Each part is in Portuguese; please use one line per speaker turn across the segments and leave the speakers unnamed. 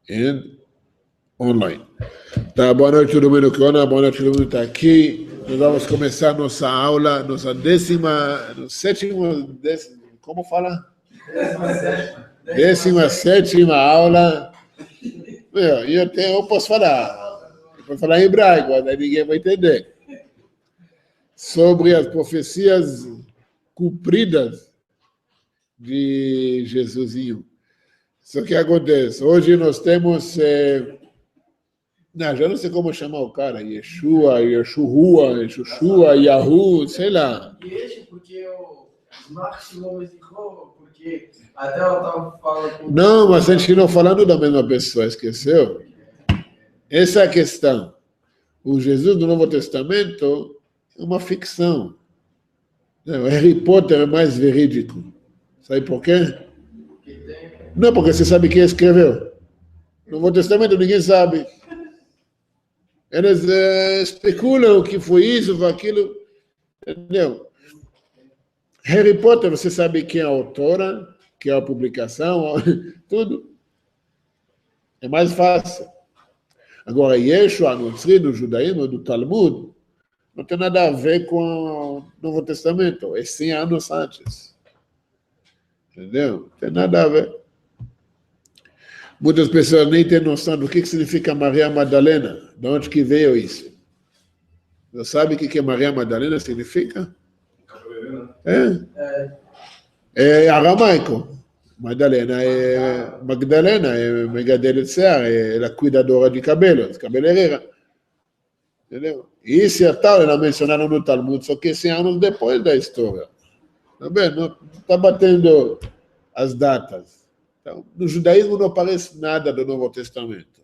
and online. Tá, boa noite todo mundo que olha, boa noite todo mundo que está aqui. Nós vamos começar nossa aula, nossa como fala? 17ª aula. Eu posso falar em hebraico, mas ninguém vai entender. Sobre as profecias cumpridas de Jesusinho. Isso que acontece. Hoje nós temos... já não sei como chamar o cara. Yeshua, Yahu, sei lá.
Porque o porque até eu estava falando...
Não, mas a gente não falando da mesma pessoa, esqueceu? Essa é a questão. O Jesus do Novo Testamento é uma ficção. O Harry Potter é mais verídico. Sabe por quê? Não, porque você sabe quem escreveu. No Novo Testamento ninguém sabe. Eles especulam que foi isso, foi aquilo. Entendeu? Harry Potter, você sabe quem é a autora, quem é a publicação, tudo. É mais fácil. Agora, Yeshua, no judaísmo, do Talmud, não tem nada a ver com o Novo Testamento. É 100 anos antes. Entendeu? Não tem nada a ver. Muitas pessoas nem têm noção do que significa Maria Madalena. De onde que veio isso? Você sabe o que Maria Madalena significa? É aramaico. Magdalena é Megadela de Seara, ela é cuidadora de cabelos, cabeleireira. Entendeu? Isso é tal, ela mencionaram no Talmud, só que 100 anos depois da história. Tá vendo? Não está batendo as datas. Então, no judaísmo não aparece nada do Novo Testamento.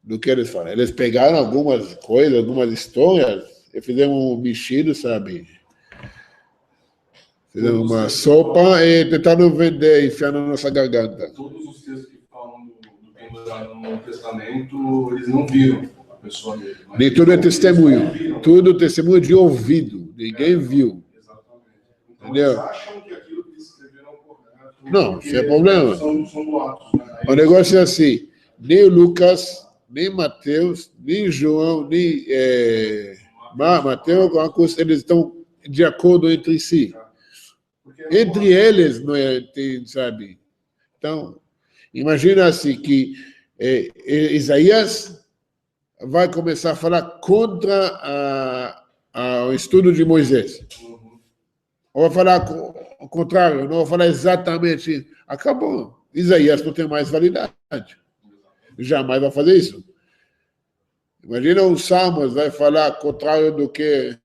Do que eles falam. Eles pegaram algumas coisas, algumas histórias, e fizeram um mexido, sabe? Fizeram uma sopa e tentaram vender, enfiar na nossa garganta.
Todos os textos que falam do que no Novo Testamento, eles não viram a pessoa dele.
Nem tudo é testemunho. Tudo testemunho de ouvido. Ninguém viu.
Exatamente. Então,
entendeu?
Eles acham que aquilo que escreveram é correto.
Não, sem problema.
São boatos. Né?
O negócio é assim, nem o Lucas, nem Mateus, nem João, nem Mateus, eles estão de acordo entre si. Entre eles, não é, tem, sabe? Então, imagina assim que Isaías vai começar a falar contra o estudo de Moisés. Ou vai falar o contrário, não vai falar exatamente. Acabou. Isaías não tem mais validade. Jamais vai fazer isso. Imagina o Salmos vai falar contrário do que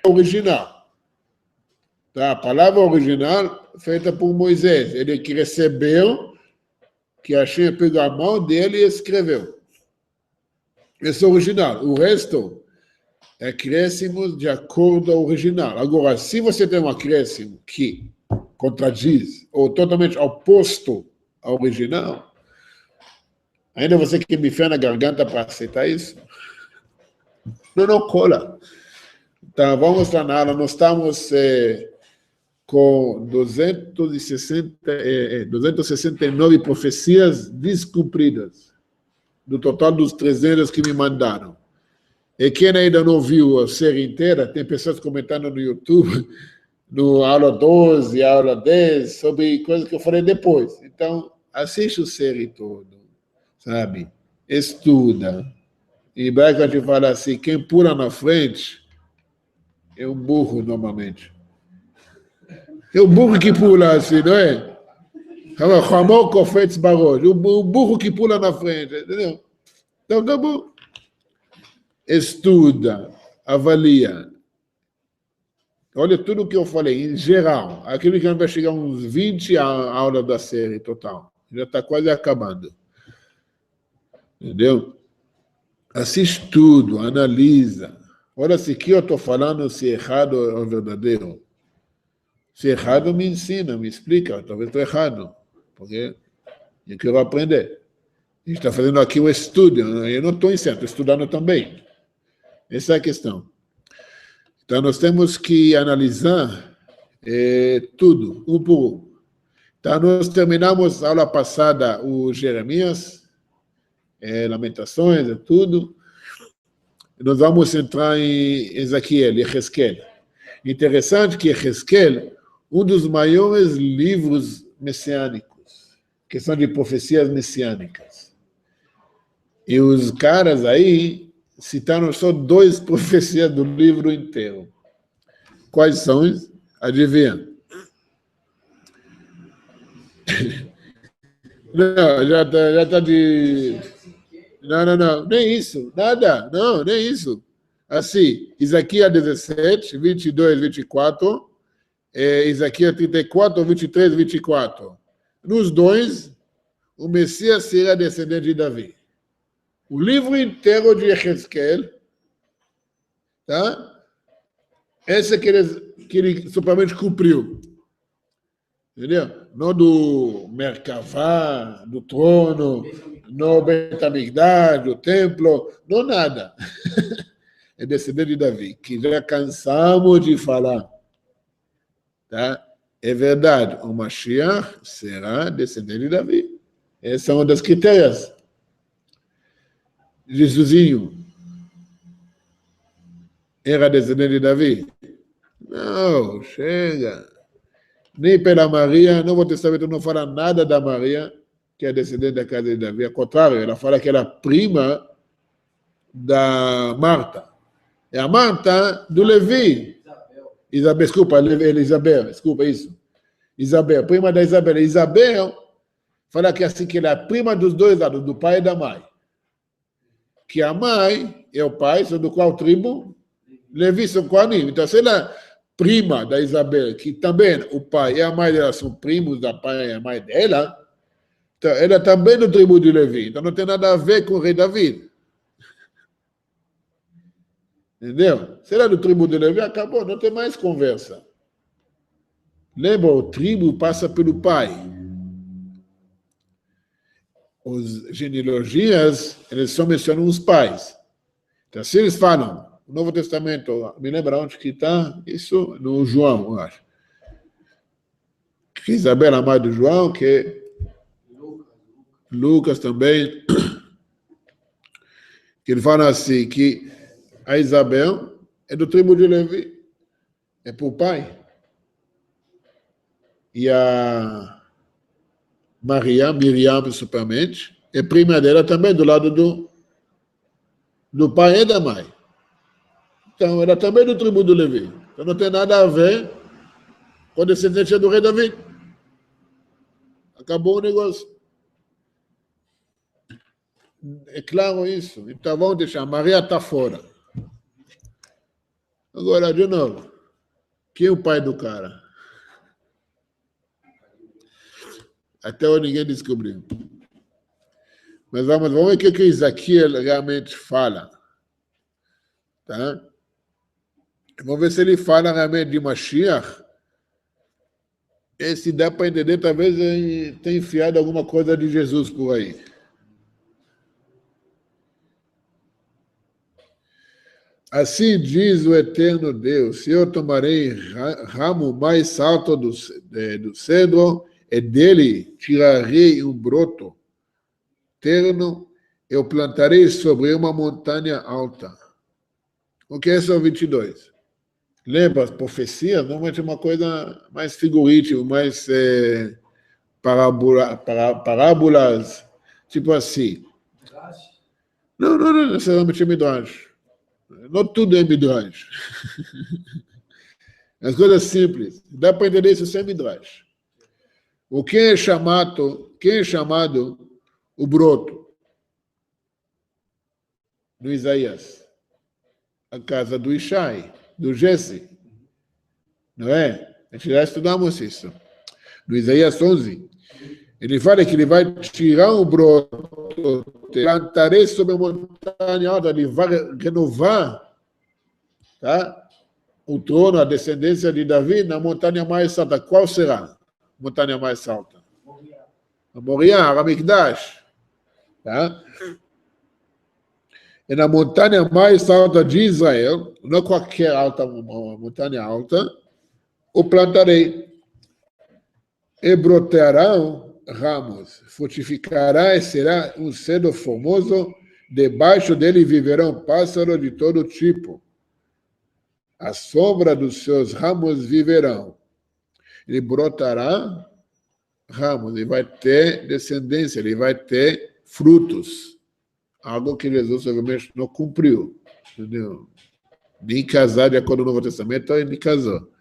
original. Tá? A palavra original feita por Moisés. Ele que recebeu, que Hashem pegou a mão dele e escreveu. Esse é o original. O resto é acréscimos de acordo ao original. Agora, se você tem um acréscimo que contradiz ou totalmente oposto ao original, ainda você que me enfia na garganta para aceitar isso? Não cola. Então, vamos lá na aula. Nós estamos com 269 profecias descumpridas, do total dos 300 que me mandaram. E quem ainda não viu a série inteira, tem pessoas comentando no YouTube, no aula 12, aula 10, sobre coisas que eu falei depois. Então, assiste a série toda, sabe? Estuda. Em hebraico a gente fala assim, quem pula na frente é um burro, normalmente. É o burro que pula assim, não é? O burro que pula na frente, entendeu? Então, tá bom. Estuda, avalia. Olha tudo o que eu falei, em geral. Aquilo que vai chegar uns 20 aulas da série total. Já está quase acabando. Entendeu? Assiste tudo, analisa. Olha se que eu estou falando, se errado ou verdadeiro. Se errado, me ensina, me explica. Talvez estou errado, porque eu quero aprender. A gente está fazendo aqui o estudo. Eu não estou ensinando, estou estudando também. Essa é a questão. Então, nós temos que analisar tudo, um por um. Então, nós terminamos a aula passada o Jeremias, Lamentações e tudo. Nós vamos entrar em Ezequiel, Ezequiel. Interessante que Ezequiel, um dos maiores livros messiânicos, que são de profecias messiânicas. E os caras aí citaram só 2 profecias do livro inteiro. Quais são? Adivinha? Não, já tá de... Não, nem isso, nada, não, nem isso. Assim, Isaías 17, 22, 24, Isaías 34, 23, 24. Nos 2, o Messias será descendente de Davi. O livro inteiro de Ezequiel, tá? Esse que ele supostamente cumpriu. Entendeu? Não do Merkavá, do trono, não Bet Amigdash, do templo, não nada. É descendente de Davi, que já cansamos de falar. Tá? É verdade, o Mashiach será descendente de Davi. Essa é uma das critérias. Jesusinho era descendente de Davi? Não, chega. Nem pela Maria, no Novo Testamento não fala nada da Maria, que é descendente da casa de Davi. Ao contrário, ela fala que ela é prima da Marta. É a Marta do Levi. Isabel, desculpa, Isabel, desculpa isso. Isabel, prima da Isabel. Isabel fala que assim que ela é prima dos 2 lados, do pai e da mãe. Que a mãe e o pai são do qual tribo? Levi são Kohanim. Então, se ela é prima da Isabel, que também o pai e a mãe dela são primos da pai e a mãe dela, então ela também é do tribo de Levi. Então não tem nada a ver com o rei Davi. Entendeu? Se ela é do tribo de Levi, acabou, não tem mais conversa. Lembra, o tribo passa pelo pai. As genealogias, eles só mencionam os pais. Então, se eles falam, o Novo Testamento, me lembra onde que está? Isso no João, eu acho. Que Isabel é a mãe do João, que Lucas também. Que ele fala assim, que a Isabel é do tribo de Levi. É por pai. E a Maria, Miriam, principalmente, é prima dela também, do lado do pai e da mãe. Então, ela também é do tribo do Levi. Então, não tem nada a ver com a descendência do rei Davi. Acabou o negócio. É claro isso. Então, vamos deixar. Maria está fora. Agora, de novo, quem é o pai do cara? Até hoje ninguém descobriu. Mas vamos ver o que Ezequiel realmente fala. Tá? Vamos ver se ele fala realmente de Mashiach. E se dá para entender, talvez ele tenha enfiado alguma coisa de Jesus por aí. Assim diz o eterno Deus, se eu tomarei ramo mais alto do cedro, e dele tirarei um broto terno, eu plantarei sobre uma montanha alta. O que é só 22? Lembra, as profecias normalmente é uma coisa mais figurativa, mais parábolas, tipo assim. Não necessariamente é Midrash. Não tudo é Midrash. As coisas simples. Dá para entender isso sem Midrash. O que é chamado o broto? No Isaías. A casa do Ishai, do Jesse. Não é? A gente já estudamos isso. No Isaías 11. Ele fala que ele vai tirar o broto, plantarei sobre a montanha alta, ele vai renovar, tá? O trono, a descendência de Davi na montanha mais alta. Qual será a montanha mais alta? A Moriá, a Amigdash. Tá? É na montanha mais alta de Israel, não qualquer montanha alta, o plantarei. e brotarão ramos, frutificará e será um cedo formoso, debaixo dele viverão pássaros de todo tipo. À sombra dos seus ramos viverão. Ele brotará ramos, ele vai ter descendência, ele vai ter frutos. Algo que Jesus, obviamente, não cumpriu. Entendeu? Nem casar, de acordo com o Novo Testamento, ele casou.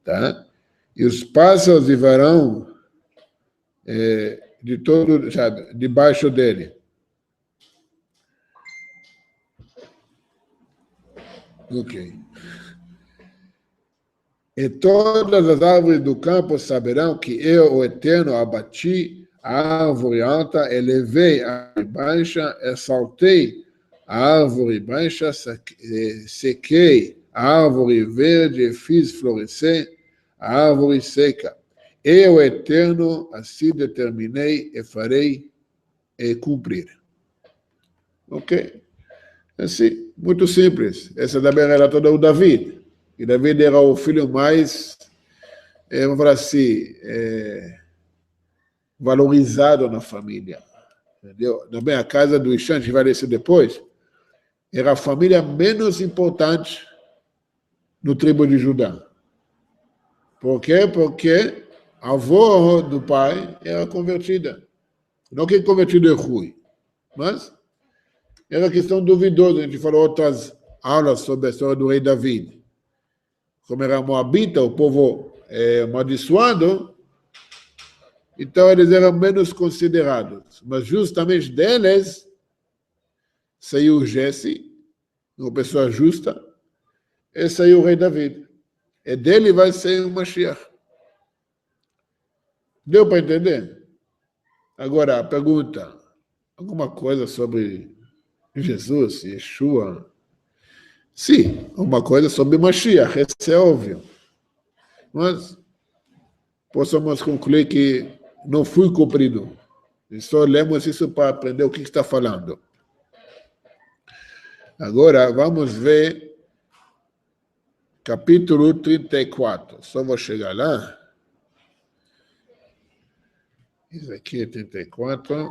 Tá? E os pássaros viverão de todo, sabe, debaixo dele. Ok. E todas as árvores do campo saberão que eu, o Eterno, abati a árvore alta, elevei a árvore baixa, exaltei a árvore baixa, sequei a árvore verde e fiz florescer a árvore seca. Eu, Eterno, assim determinei e farei e cumprir. Ok? Assim, muito simples. Essa também é relato do David. E David era o filho mais, vamos falar assim, valorizado na família. Entendeu? Também a casa do Ishan, que vai descer depois, era a família menos importante no tribo de Judá. Por quê? Porque a avó do pai era convertida. Não que convertido é ruim, mas era questão duvidosa. A gente falou outras aulas sobre a história do rei David. Como era moabita, o povo amaldiçoado, então eles eram menos considerados. Mas justamente deles saiu Jesse, uma pessoa justa, e saiu o rei David. E dele vai sair o Mashiach. Deu para entender? Agora, a pergunta, alguma coisa sobre Jesus, Yeshua? Sim, uma coisa sobre Mashiach, isso é óbvio. Mas possamos concluir que não foi cumprido. E só lemos isso para aprender o que está falando. Agora, vamos ver capítulo 34. Só vou chegar lá. Isso aqui é 34.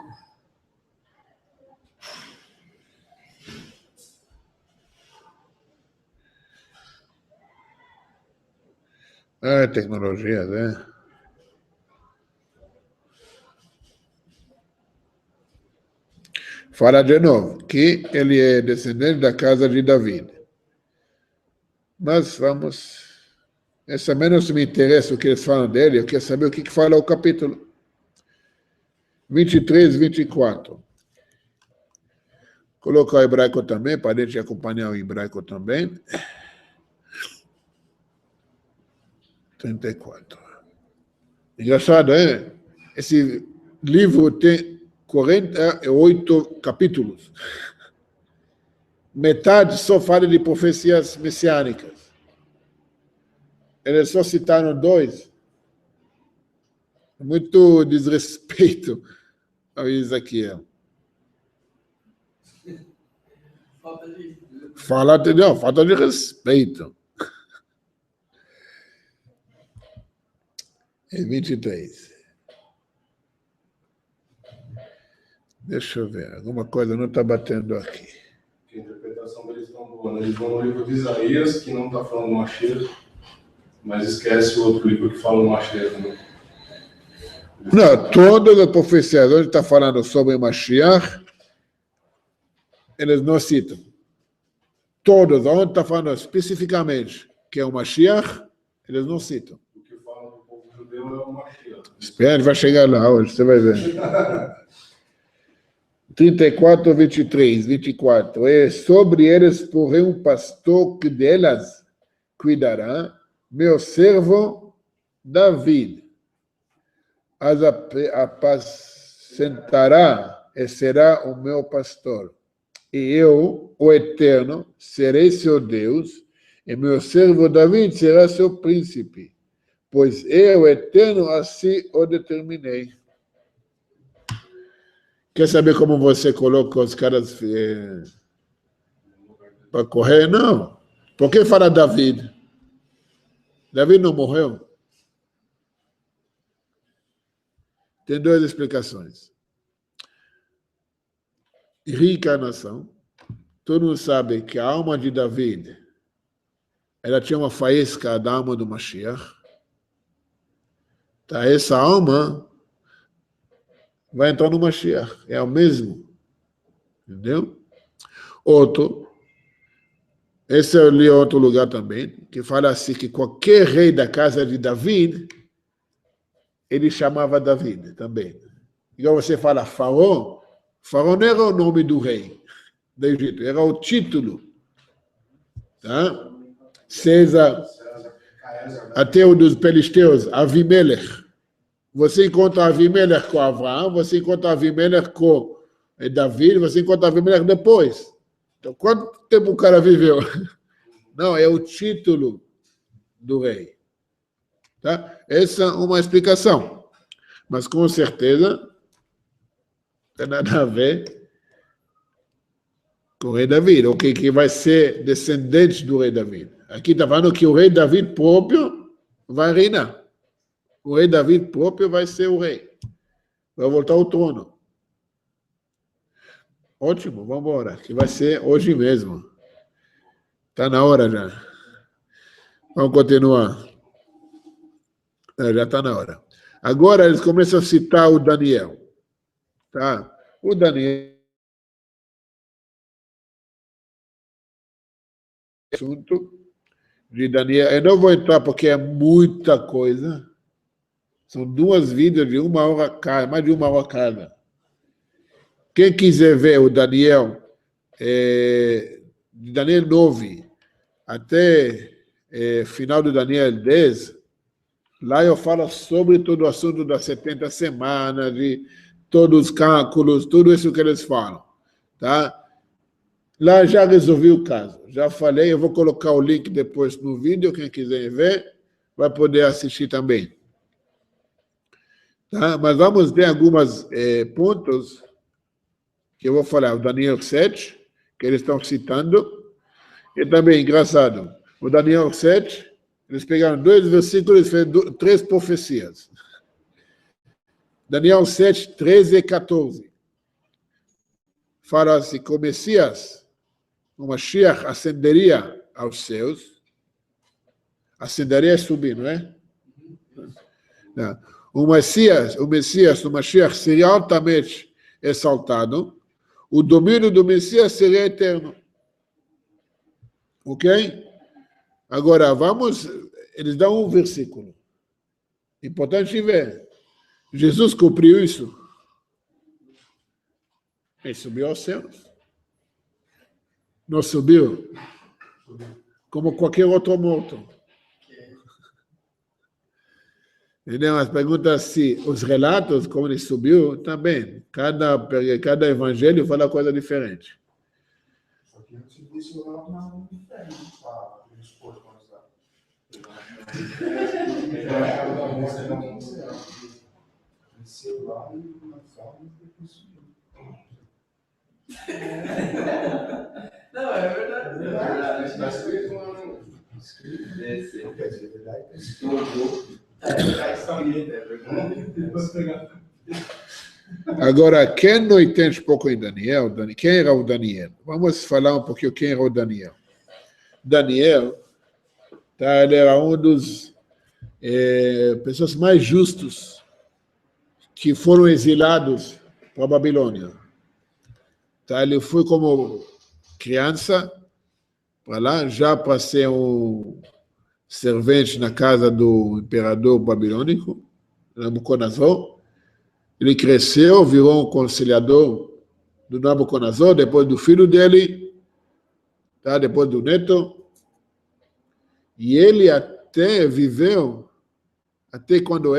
Ah, tecnologia, né? Fala de novo que ele é descendente da casa de David. Mas vamos... Essa menos me interessa o que eles falam dele, eu quero saber o que fala o capítulo 23, 24. Colocar o hebraico também, para a gente acompanhar o hebraico também. 34. Engraçado, hein? Esse livro tem 48 capítulos. Metade só fala de profecias messiânicas. Eles só citaram 2. Muito desrespeito ao Ezequiel. Falta de respeito. É 23. Deixa eu ver. Alguma coisa não está batendo aqui.
A interpretação deles não boa, né? Eles vão no livro de Isaías, que não está falando Mashiach, mas esquece o outro livro que fala o Mashiach, né?
Não, todas as profecias onde está falando sobre Mashiach, eles não citam. Todas, onde está falando especificamente que é o Mashiach, eles não citam.
O que fala do povo judeu é o Mashiach.
Espera, a gente vai chegar lá hoje, você vai ver. 34, 23, 24. E sobre eles porém um pastor que delas cuidará, meu servo David. As apacentará e será o meu pastor. E eu, o Eterno, serei seu Deus, e meu servo David será seu príncipe, pois eu, o Eterno, assim o determinei. Quer saber como você coloca os caras para correr? Não. Por que fala David? David não morreu. Tem duas explicações. Reencarnação. Todo mundo sabe que a alma de David, ela tinha uma faísca da alma do Mashiach. Tá, essa alma vai entrar no Mashiach. É o mesmo. Entendeu? Outro, esse eu li em outro lugar também, que fala assim que qualquer rei da casa de David, ele chamava David também. Igual você fala Faraó, Faraó não era o nome do rei do Egito, era o título. Tá? César, até o dos filisteus, Avimelech. Você encontra Avimelech com Abraão, você encontra Avimelech com David, você encontra Avimelech depois. Então, quanto tempo o cara viveu? Não, é o título do rei. Tá? Essa é uma explicação. Mas, com certeza, não tem nada a ver com o rei Davi, ou que vai ser descendente do rei Davi. Aqui está falando que o rei Davi próprio vai reinar. O rei Davi próprio vai ser o rei. Vai voltar ao trono. Ótimo, vamos embora. Que vai ser hoje mesmo. Está na hora já. Vamos continuar. Já está na hora. Agora eles começam a citar o Daniel. Tá? O Daniel. Assunto de Daniel. Eu não vou entrar porque é muita coisa. São duas vídeos de 1 hora cada, mais de 1 hora cada. Quem quiser ver o Daniel, de Daniel 9 até final do Daniel 10, lá eu falo sobre todo o assunto das 70 semanas, de todos os cálculos, tudo isso que eles falam. Tá? Lá já resolvi o caso. Já falei, eu vou colocar o link depois no vídeo, quem quiser ver, vai poder assistir também. Tá? Mas vamos ver alguns pontos que eu vou falar. O Daniel 7, que eles estão citando. E também, engraçado, o Daniel 7, eles pegaram 2 versículos e fizeram 3 profecias. Daniel 7, 13 e 14. Fala assim, que o Messias, o Mashiach, ascenderia aos céus. Ascenderia é subir, não é? Não. O Messias, o Mashiach, seria altamente exaltado. O domínio do Messias seria eterno. Ok? Agora, vamos... Eles dão um versículo. Importante ver. Jesus cumpriu isso. Ele subiu aos céus. Não subiu? Como qualquer outro morto. Entendeu? As perguntas se os relatos, como ele subiu, também. Cada evangelho fala coisa diferente.
Só que antes disso, lá não diferente para os portões lá. Desceu lá e lançava e depois subiu.
Não, é verdade. É verdade.
Está escrito lá no...
Quer dizer, é verdade.
Agora, quem não entende pouco em Daniel, quem era o Daniel? Vamos falar um pouquinho quem era o Daniel. Daniel, tá, ele era um dos pessoas mais justos que foram exilados para a Babilônia. Tá, ele foi como criança para lá, já para ser um servente na casa do imperador babilônico, Nabucodonosor. Ele cresceu, virou um conciliador do Nabucodonosor, depois do filho dele, tá? Depois do neto. E ele até viveu, até quando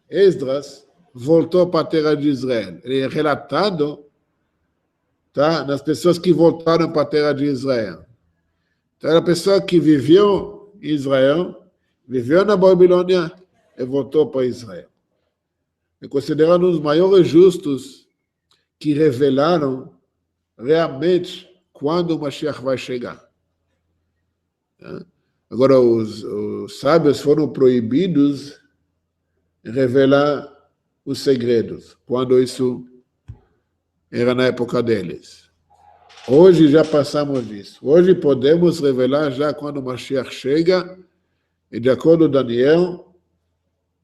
Esdras voltou para a terra de Israel. Ele é relatado, tá? Nas pessoas que voltaram para a terra de Israel. Então, era a pessoa que viveu em Israel, viveu na Babilônia e voltou para Israel. É considerado um dos maiores justos que revelaram realmente quando o Mashiach vai chegar. Agora, os sábios foram proibidos de revelar os segredos, quando isso era na época deles. Hoje já passamos disso. Hoje podemos revelar já quando o Mashiach chega, e de acordo com Daniel,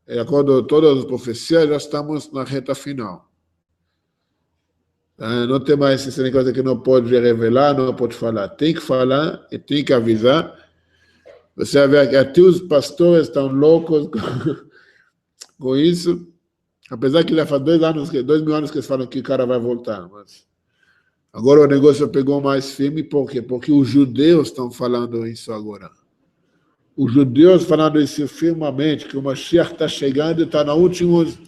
de acordo com todas as profecias, já estamos na reta final. Não tem mais essa coisa que não pode revelar, não pode falar. Tem que falar e tem que avisar. Você vai ver que até os pastores estão loucos com isso. Apesar que já faz 2 mil anos que eles falam que o cara vai voltar. Mas agora o negócio pegou mais firme. Por quê? Porque os judeus estão falando isso agora. Os judeus falando isso firmemente, que o Mashiach está chegando e está nos últimos,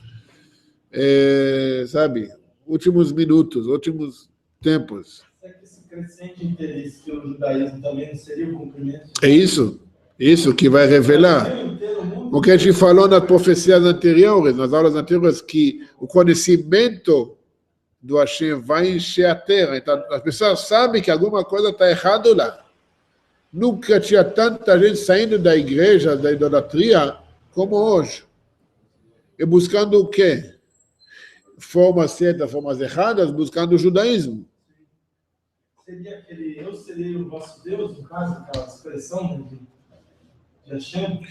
últimos minutos, últimos tempos.
Será que esse crescente interesse que o judaísmo também não seria o cumprimento?
É isso que vai revelar. O que a gente falou nas profecias anteriores, nas aulas anteriores, que o conhecimento do Hashem vai encher a terra. Então, as pessoas sabem que alguma coisa está errada lá. Nunca tinha tanta gente saindo da igreja, da idolatria, como hoje. E buscando o quê? Formas certas, formas erradas, buscando o judaísmo.
Seria aquele, eu serei o vosso Deus, no caso, aquela expressão de Hashem?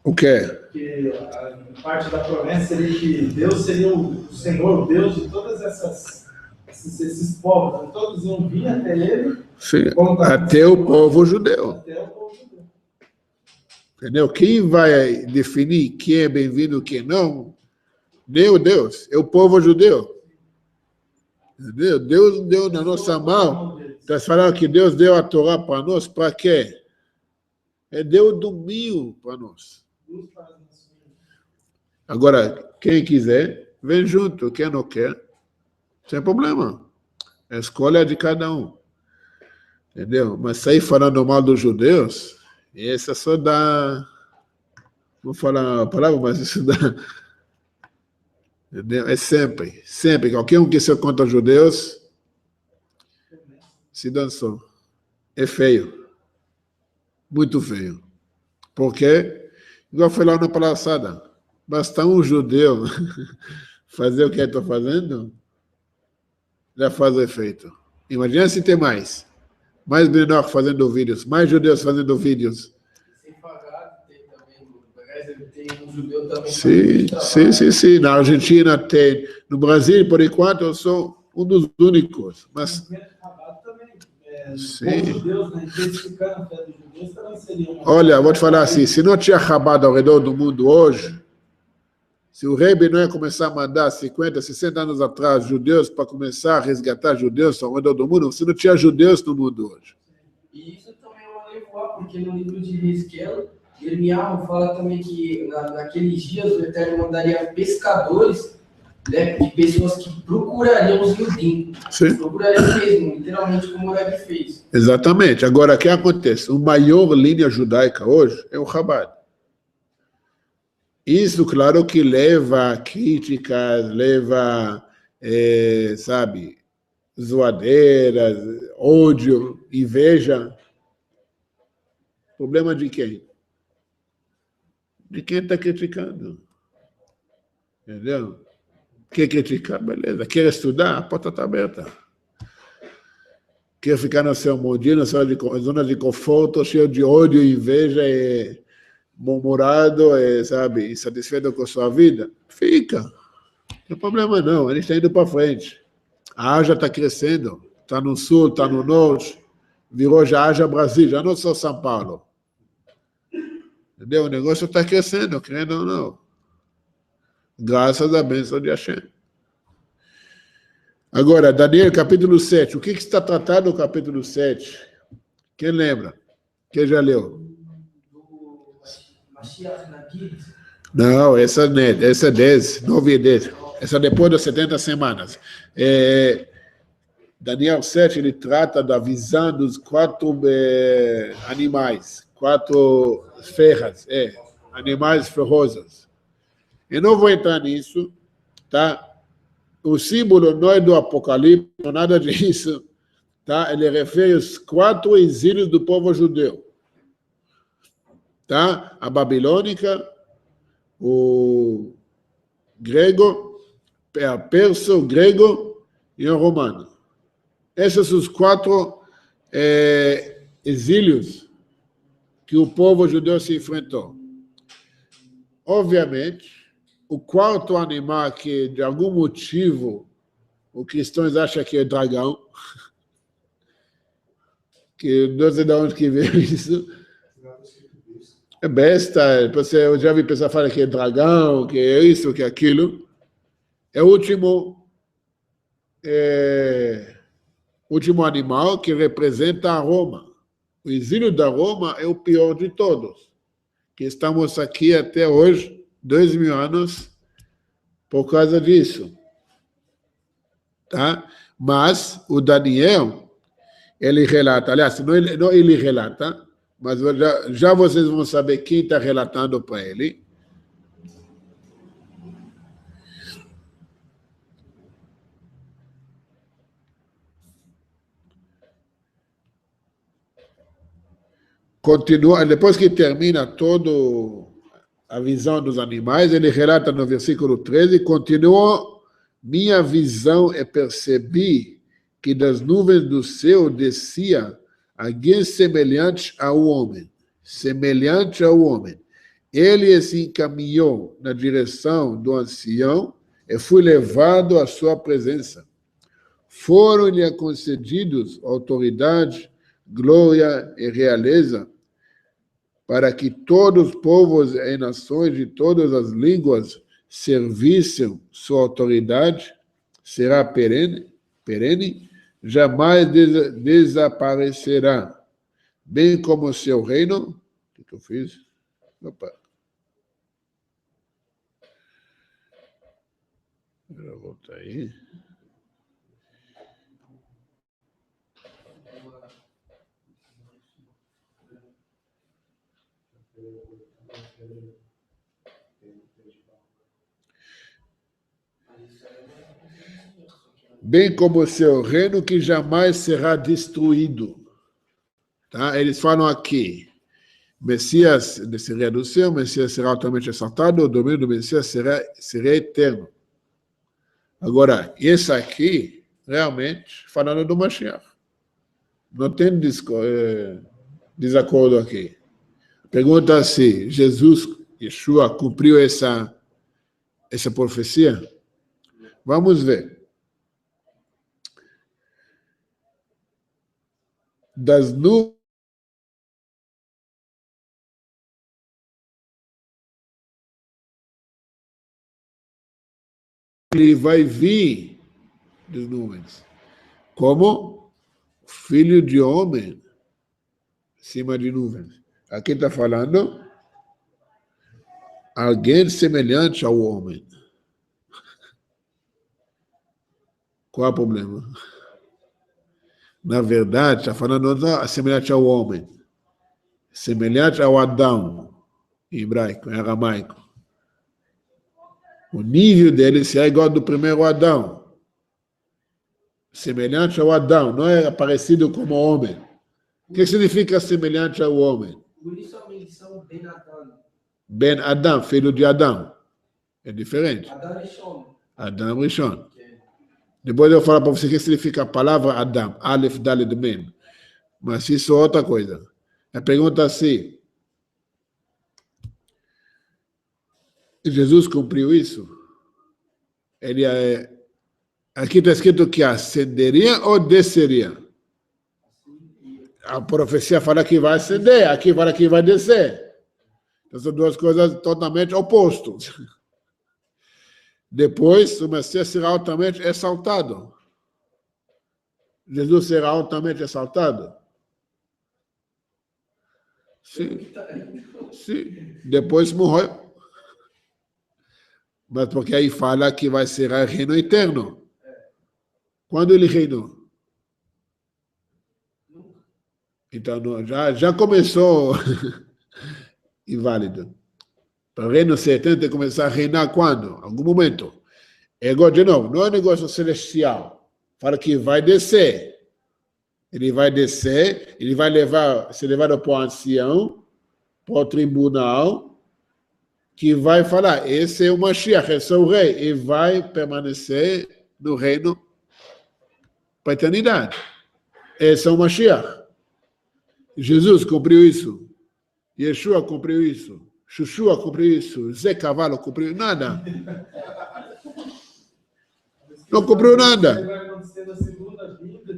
O quê?
Que a parte da promessa seria que Deus seria o Senhor, o Deus de todas esses povos. Então, todos iam vir até ele.
Sim, até o povo judeu.
Até o povo judeu.
Entendeu? Quem vai definir quem é bem-vindo e quem não, nem o Deus, é o povo judeu. Entendeu? Deus deu na nossa mão. Então, falaram que Deus deu a Torá para nós, para quê? Deu o domingo para nós. Agora, quem quiser, vem junto. Quem não quer, sem problema. A escolha é de cada um. Entendeu? Mas sair falando mal dos judeus, essa só dá... Vou falar a palavra, mas isso dá... Entendeu? É sempre. Qualquer um que se contra os judeus, se dançou. É feio. Muito feio. Por quê? Igual foi lá na palhaçada. Basta um judeu fazer o que eu estou fazendo, já faz efeito. Imagina se tem mais. Mais menor fazendo vídeos, mais judeus fazendo vídeos.
Sem pagar, tem também. Tem um judeu também.
Sim. Na Argentina tem. No Brasil, por enquanto, eu sou um dos únicos. Mas... Sim.
Judeus, né? Intensificando a fé dos judeus, também seria uma...
Olha, vou te falar assim, se não tinha Chabad ao redor do mundo hoje, se o Rebbe não ia começar a mandar 50, 60 anos atrás judeus para começar a resgatar judeus ao redor do mundo, se não tinha judeus no mundo hoje.
E isso também é uma nevoa, porque no livro de Hizquel, Irmiyahu fala também que naqueles dias o Eterno mandaria pescadores, né, de pessoas que procurariam os Yudim. Procurariam mesmo, literalmente como o Rebbe fez.
Exatamente. Agora, o que acontece? A maior linha judaica hoje é o Chabad. Isso, claro, que leva a críticas, leva, zoadeiras, ódio, inveja. Problema de quem? De quem está criticando. Entendeu? Quer criticar? Beleza. Quer estudar? A porta está aberta. Quer ficar no seu mundinho, na zona de conforto, cheio de ódio, inveja e murmurado, insatisfeito com a sua vida? Fica. Não tem problema não. A gente está indo para frente. A Ásia está crescendo. Está no sul, está no norte. Virou já Ásia Brasil, já não só São Paulo. Entendeu? O negócio está crescendo, querendo ou não. Graças à bênção de Hashem. Agora, Daniel, capítulo 7. O que está tratado no capítulo 7? Quem lembra? Quem já leu? Não, essa é 10, 9 e 10. Essa é depois das 70 semanas. Daniel 7, ele trata da visão dos 4 animais, 4 ferras, animais ferozes. Eu não vou entrar nisso, tá? O símbolo não é do Apocalipse, não é nada disso, tá? Ele refere aos 4 exílios do povo judeu, tá? A babilônica, o grego persa, o grego e o romano. Esses são os 4 exílios que o povo judeu se enfrentou. Obviamente, o 4º animal que, de algum motivo, os cristãos acham que é dragão, que não sei de onde que veio isso, é besta, eu já vi pessoas falar que é dragão, que é isso, que é aquilo. É o último animal que representa a Roma. O exílio da Roma é o pior de todos, que estamos aqui até hoje, 2000 anos, por causa disso. Tá? Mas o Daniel, ele relata, aliás, não ele relata, mas já vocês vão saber quem está relatando para ele. Continua, depois que termina toda a visão dos animais, ele relata no versículo 13, continuou, minha visão e percebi que das nuvens do céu descia alguém semelhante ao homem. Semelhante ao homem. Ele se encaminhou na direção do ancião e foi levado à sua presença. Foram-lhe concedidos autoridade, glória e realeza, para que todos os povos e nações de todas as línguas servissem sua autoridade, será perene, jamais desaparecerá, bem como o seu reino. O que eu fiz? Opa. Vou voltar aí. Bem como o seu reino que jamais será destruído. Tá? Eles falam aqui, Messias descerá do céu, Messias será altamente exaltado, o domínio do Messias será eterno. Agora, esse aqui, realmente, falando do Mashiach. Não tem desacordo aqui. Pergunta se Jesus, Yeshua, cumpriu essa profecia. Vamos ver. Das nuvens ele vai vir das nuvens como filho de homem em cima de nuvens. Aqui está falando alguém semelhante ao homem. Qual é o problema? Na verdade, está falando semelhante ao homem, semelhante ao Adão, em hebraico, em aramaico. O nível dele será igual ao do primeiro Adão. Semelhante ao Adão, não é parecido como homem. O que significa semelhante ao homem?
Por isso a menção Ben Adão.
Ben Adão, filho de Adão. É diferente.
Adão Rishon.
Adão Rishon. Depois eu vou falar para você o que significa a palavra Adão. Aleph, Dalet, Men. Mas isso é outra coisa. A pergunta é assim. Jesus cumpriu isso? Aqui está escrito que ascenderia ou desceria? A profecia fala que vai ascender, aqui fala que vai descer. Então, são duas coisas totalmente opostas. Depois, o Messias será altamente exaltado. Jesus será altamente exaltado? Sim. Sim. Depois morreu. Mas porque aí fala que vai ser reino eterno. Quando ele reinou? Então, já começou inválido. Para o reino ser eterno, tem que começar a reinar quando? Algum momento. É igual, de novo, não é um negócio celestial. Fala que vai descer. Ele vai descer, ele vai ser levado para o ancião, para o tribunal, que vai falar, esse é o Mashiach, esse é o rei, e vai permanecer no reino para a eternidade. Esse é o Mashiach. Jesus cumpriu isso. Yeshua cumpriu isso. Xuxua cumpriu isso. Zé Cavalo cumpriu nada. Não cumpriu nada.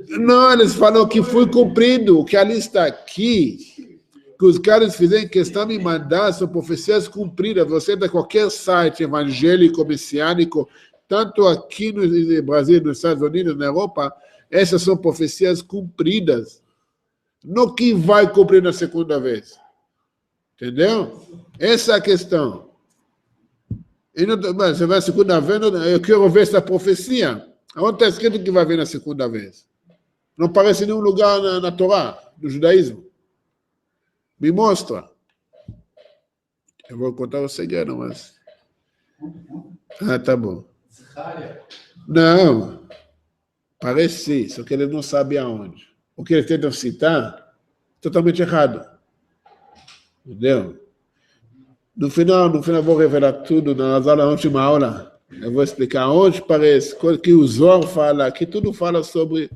Não, eles falam que foi cumprido. O que ali está aqui, que os caras fizeram questão de mandar, são profecias cumpridas. Você tem qualquer site evangélico, messiânico, tanto aqui no Brasil, nos Estados Unidos, na Europa, essas são profecias cumpridas. Não que vai cumprir na segunda vez. Entendeu? Essa é a questão. E não, você vai a segunda vez, eu quero ver essa profecia. Onde está escrito que vai vir na segunda vez? Não aparece em nenhum lugar na Torá, no judaísmo. Me mostra. Eu vou contar o segredo, mas... Ah, tá bom. Não. Parece, só que ele não sabe aonde. O que eles tentam citar, totalmente errado. Entendeu? No final eu vou revelar tudo nas aulas, na última aula. Eu vou explicar onde parece, que o Zohar fala, que tudo fala sobre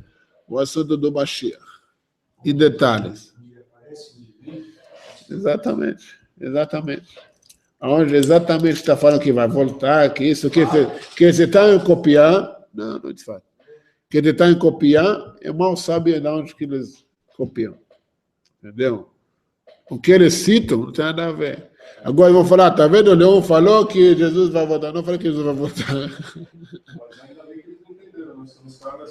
o assunto do Mashiach. Em detalhes. Exatamente. Onde exatamente está falando que vai voltar, que isso, que você está em copiar. Não te fala. Que ele está em copiar, é mal sabe de onde que eles copiam. Entendeu? O que eles citam não tem nada a ver. Agora eu vou falar, tá vendo? O Leão falou que Jesus vai voltar. Não falei que Jesus vai voltar.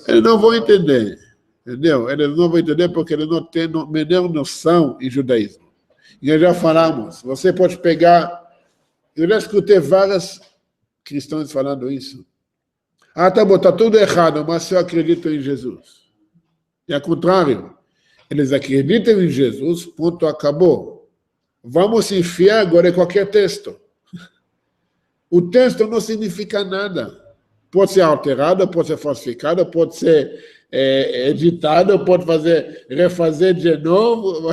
Eles não vão entender. Entendeu? Eles não vão entender porque eles não têm a menor noção em judaísmo. E nós já falamos, você pode pegar... Eu já escutei vários cristãos falando isso. Ah, tá bom, está tudo errado, mas eu acredito em Jesus. E ao contrário, eles acreditam em Jesus, ponto, acabou. Vamos enfiar agora em qualquer texto. O texto não significa nada. Pode ser alterado, pode ser falsificado, pode ser editado, pode refazer de novo.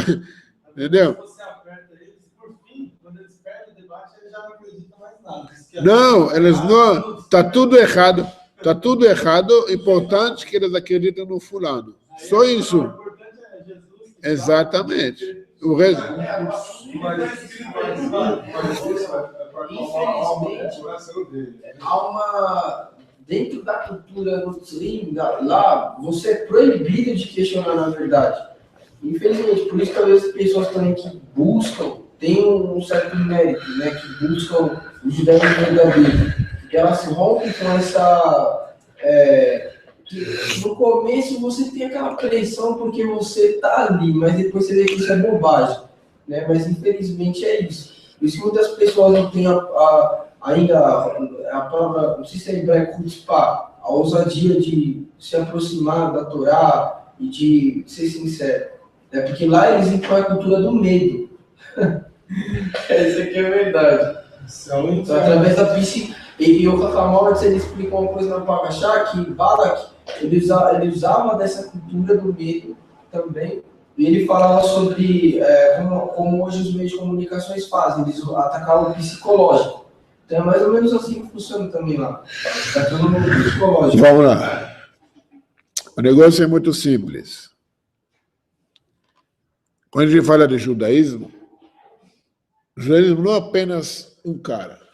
Entendeu?
Você aperta eles, por fim, quando eles perdem o debate, eles já não acreditam mais nada.
Não, eles não. Está tudo errado. Está tudo errado, importante que eles acreditam no fulano. Só isso.
O importante é Jesus.
Exatamente. O resto...
Infelizmente, há uma... Dentro da cultura muslim, lá, você é proibido de questionar na verdade. Infelizmente, por isso que às vezes pessoas também que buscam, têm um certo mérito, né, que buscam o judaísmo verdadeiro. Que elas rompem com essa... que no começo você tem aquela pressão porque você está ali, mas depois você vê que isso é bobagem. Né? Mas infelizmente é isso. Por isso que muitas pessoas não têm ainda a palavra, não sei se é hebraico, chutzpah, a ousadia de se aproximar da Torá e de ser sincero. É porque lá eles impõem a cultura do medo. Essa aqui é a verdade. Então, através da psique. E o Rahamortz, ele explica uma coisa na Parashá, que Balak, ele usava dessa cultura do medo também, e ele falava sobre como hoje os meios de comunicações fazem, eles atacavam o psicológico. Então é mais ou menos assim que funciona também lá, atacando o psicológico.
Vamos lá. O negócio é muito simples. Quando a gente fala de judaísmo, o judaísmo não é apenas um cara.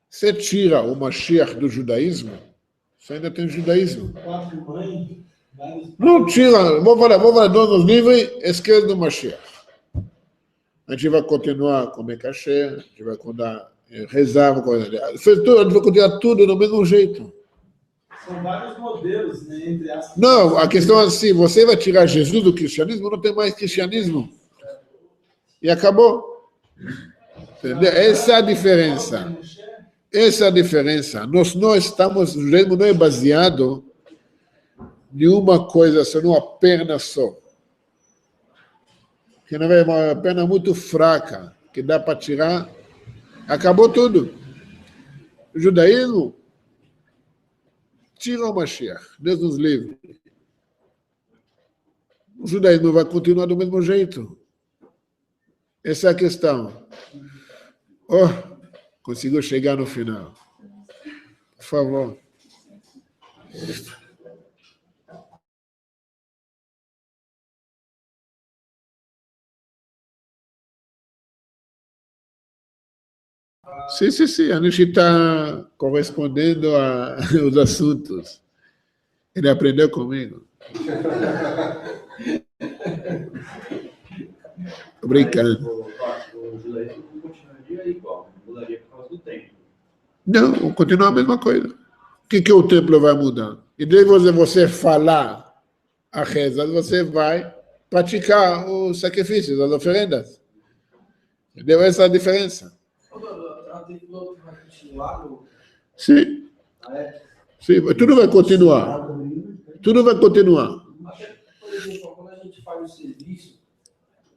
Você tira o Mashiach do judaísmo, você ainda tem judaísmo. Não tira, vou falar dos livros esquerdos do Mashiach. A gente vai continuar a comer cachê, a gente vai rezar, a gente vai continuar tudo do mesmo jeito.
São vários modelos, né, entre as...
Não, a questão é assim, você vai tirar Jesus do cristianismo, não tem mais cristianismo. E acabou. Entendeu? Essa é a diferença. Essa é a diferença. Nós não estamos, o judaísmo não é baseado em uma coisa só, numa perna só. Que não é uma perna muito fraca, que dá para tirar, acabou tudo. O judaísmo tira o Mashiach, Deus nos livre. O judaísmo vai continuar do mesmo jeito. Essa é a questão. Oh, conseguiu chegar no final. Por favor. Sim, sim, sim. A gente está correspondendo aos assuntos. Ele aprendeu comigo. Tô brincando.
O judaísmo continuaria igual, mudaria por causa do tempo.
Não, continua a mesma coisa. O que o templo vai mudar? E daí você falar a reza, você vai praticar os sacrifícios, as oferendas. Entendeu? Essa é a diferença.
A templo vai continuar no...
Sim. Sim, tudo vai continuar. Tudo vai continuar.
Até, por exemplo, quando a gente faz o serviço,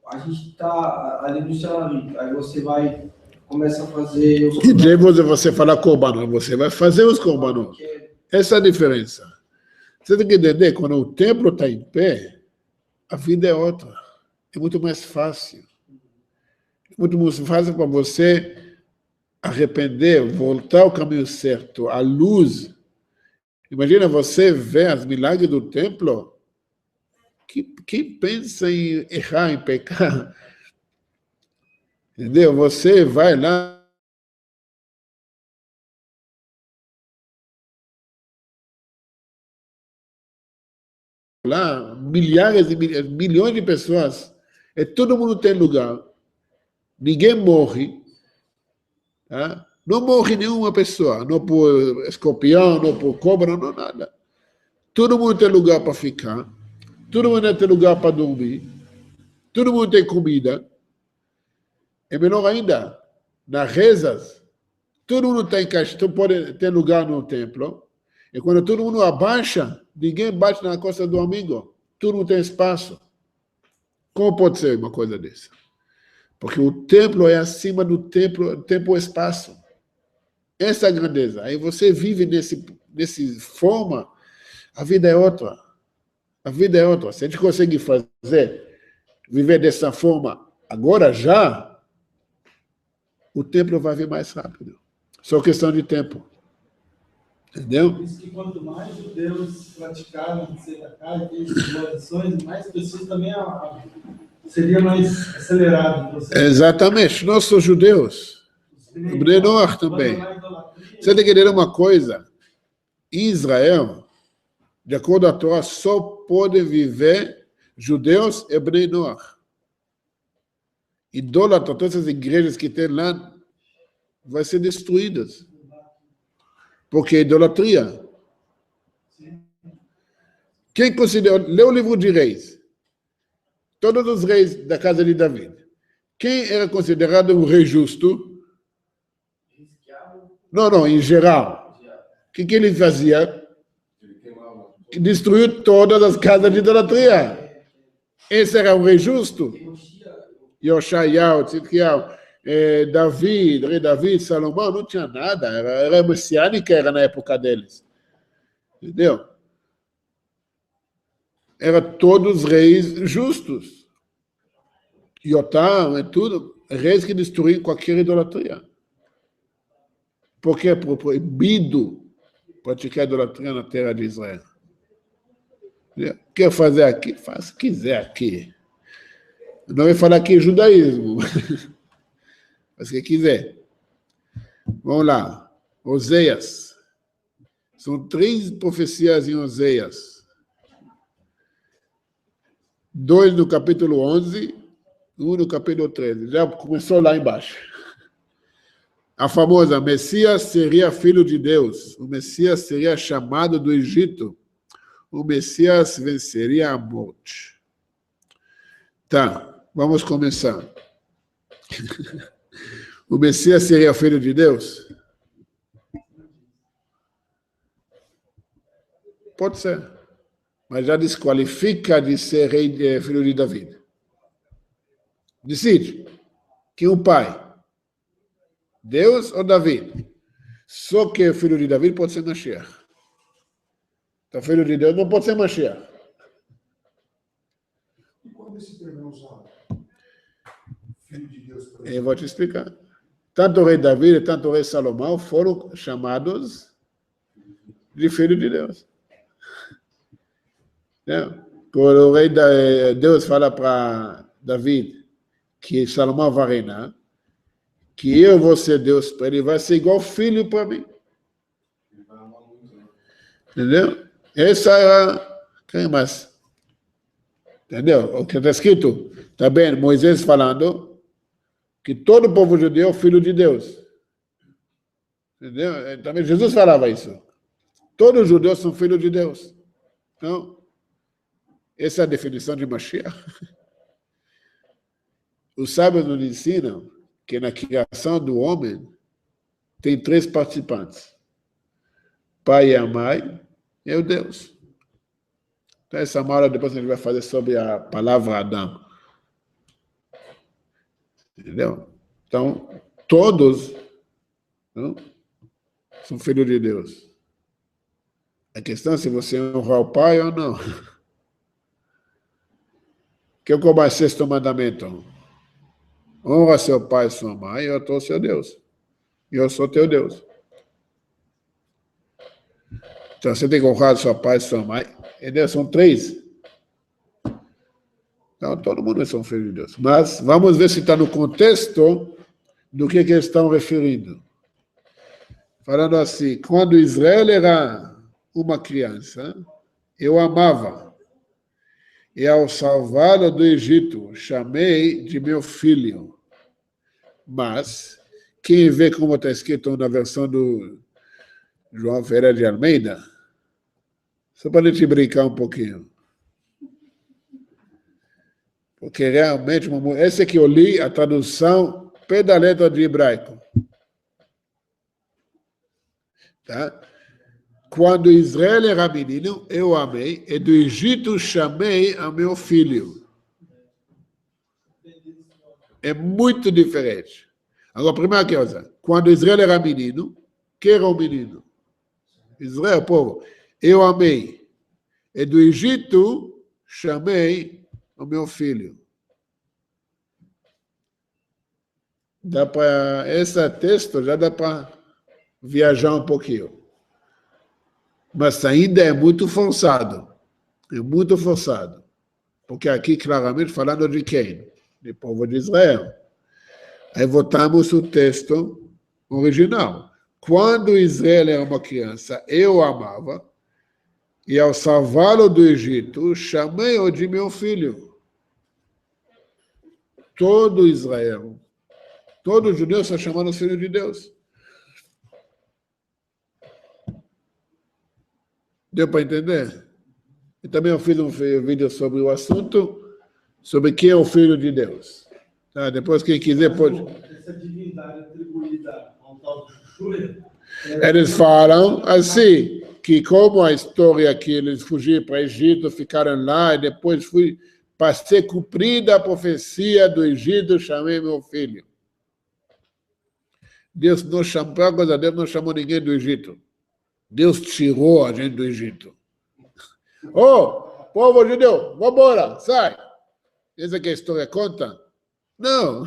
a gente está ali no salão, aí você vai, começa a fazer...
E daí você fala korbanot, você vai fazer os korbanot. Essa é a diferença. Você tem que entender, quando o templo está em pé, a vida é outra. É muito mais fácil. É muito mais fácil para você arrepender, voltar ao caminho certo, à luz. Imagina você ver os milagres do templo. Quem pensa em errar, em pecar? Entendeu? Você vai lá. Lá, milhares e milhões de pessoas, e todo mundo tem lugar. Ninguém morre. Tá? Não morre nenhuma pessoa, não por escorpião, não por cobra, não nada. Todo mundo tem lugar para ficar, todo mundo tem lugar para dormir, todo mundo tem comida. É melhor ainda, nas rezas, todo mundo tem pode ter lugar no templo. E quando todo mundo abaixa, ninguém bate na costa do amigo. Todo mundo tem espaço. Como pode ser uma coisa dessa? Porque o templo é acima do tempo e espaço. Essa é a grandeza. Aí você vive nesse forma, a vida é outra. A vida é outra. Se a gente consegue viver dessa forma agora já, o templo vai vir mais rápido. Só questão de tempo. Entendeu?
Por isso que quanto mais judeus praticaram tzedakah e doações, mais pessoas também seria mais acelerado o processo.
Exatamente. Nós somos judeus. O Bnei Noach também. Você tem que entender uma coisa. Em Israel, de acordo com a Torá, só podem viver judeus e Bnei Noach. Idólatra, todas as igrejas que tem lá, vão ser destruídas. Porque é idolatria. Quem considera... Lê o livro de Reis. Todos os reis da casa de Davi. Quem era considerado um rei justo? Não, em geral. O que ele fazia? Destruiu todas as casas de idolatria. Esse era um rei justo? Yoshaiah, Tzidkiyahu, Davi, rei Davi, Salomão, não tinha nada. Era messiânica, era na época deles. Entendeu? Era todos reis justos. Yotam, tudo, reis que destruíam qualquer idolatria. Porque é proibido praticar idolatria na terra de Israel. Quer fazer aqui? Faz o que quiser aqui. Não vai falar aqui judaísmo. Faz o que quiser. Vamos lá. Oséias. São 3 profecias em Oséias. 2 no capítulo 11, 1 no capítulo 13. Já começou lá embaixo. A famosa, Messias seria filho de Deus. O Messias seria chamado do Egito. O Messias venceria a morte. Tá, vamos começar. O Messias seria filho de Deus? Pode ser. Mas já desqualifica de ser filho de Davi. Decide. Quem é o pai? Deus ou Davi? Só que o filho de Davi pode ser Mashiach. Então, filho de Deus não pode ser Mashiach.
E quando esse termo é usado? Filho de Deus, por
Eu vou te explicar. tanto o rei Davi e tanto o rei Salomão foram chamados de filho de Deus. Quando o rei Deus fala para Davi que Salomão vai reinar, que eu vou ser Deus para ele, vai ser igual filho para mim. Entendeu? Essa era... Quem mais? Entendeu? O que está escrito? Está bem, Moisés falando que todo o povo judeu é filho de Deus. Entendeu? Também Jesus falava isso. Todos os judeus são filhos de Deus. Então, essa é a definição de Mashiach. Os sábios nos ensinam que na criação do homem tem 3 participantes. Pai e a mãe e o Deus. Então, essa aula depois a gente vai fazer sobre a palavra Adão. Entendeu? Então, todos não, são filhos de Deus. A questão é se você honra o pai ou não. Que é o 6º mandamento? Honra seu pai e sua mãe, eu sou seu Deus. E eu sou teu Deus. Então, você tem que honrar seu pai e sua mãe. E Deus são 3. Então, todo mundo são filhos de Deus. Mas vamos ver se está no contexto do que eles estão referindo. Falando assim, quando Israel era uma criança, eu amava. E ao salvá-lo do Egito, chamei de meu filho. Mas, quem vê como está escrito na versão do João Ferreira de Almeida, só para a gente brincar um pouquinho. Porque realmente, essa que eu li, a tradução, pé da letra de hebraico. Tá? Quando Israel era menino, eu amei, e do Egito chamei a meu filho. É muito diferente. Agora, primeira coisa, quando Israel era menino, quem era o menino? Israel, povo. Eu amei, e do Egito chamei o meu filho. Dá para esse texto já dá para viajar um pouquinho. Mas ainda é muito forçado. É muito forçado. Porque aqui, claramente, falando de quem? Do povo de Israel. Aí voltamos o texto original. Quando Israel era uma criança, eu amava, e ao salvá-lo do Egito, chamei-o de meu filho. Todo Israel, todo judeu está chamando o filho de Deus. Deu para entender? E também eu fiz um vídeo sobre o assunto, sobre quem é o Filho de Deus. Tá? Depois, quem quiser pode...
Essa divindade atribuída ao tal de Shura,
Eles falam assim, que como a história que eles fugiram para o Egito, ficaram lá, e depois para ser cumprida a profecia do Egito, chamei meu filho. Deus não chamou, para coisa, Deus não chamou ninguém do Egito. Deus tirou a gente do Egito. Povo judeu, vamos embora, sai. Essa que a história conta? Não.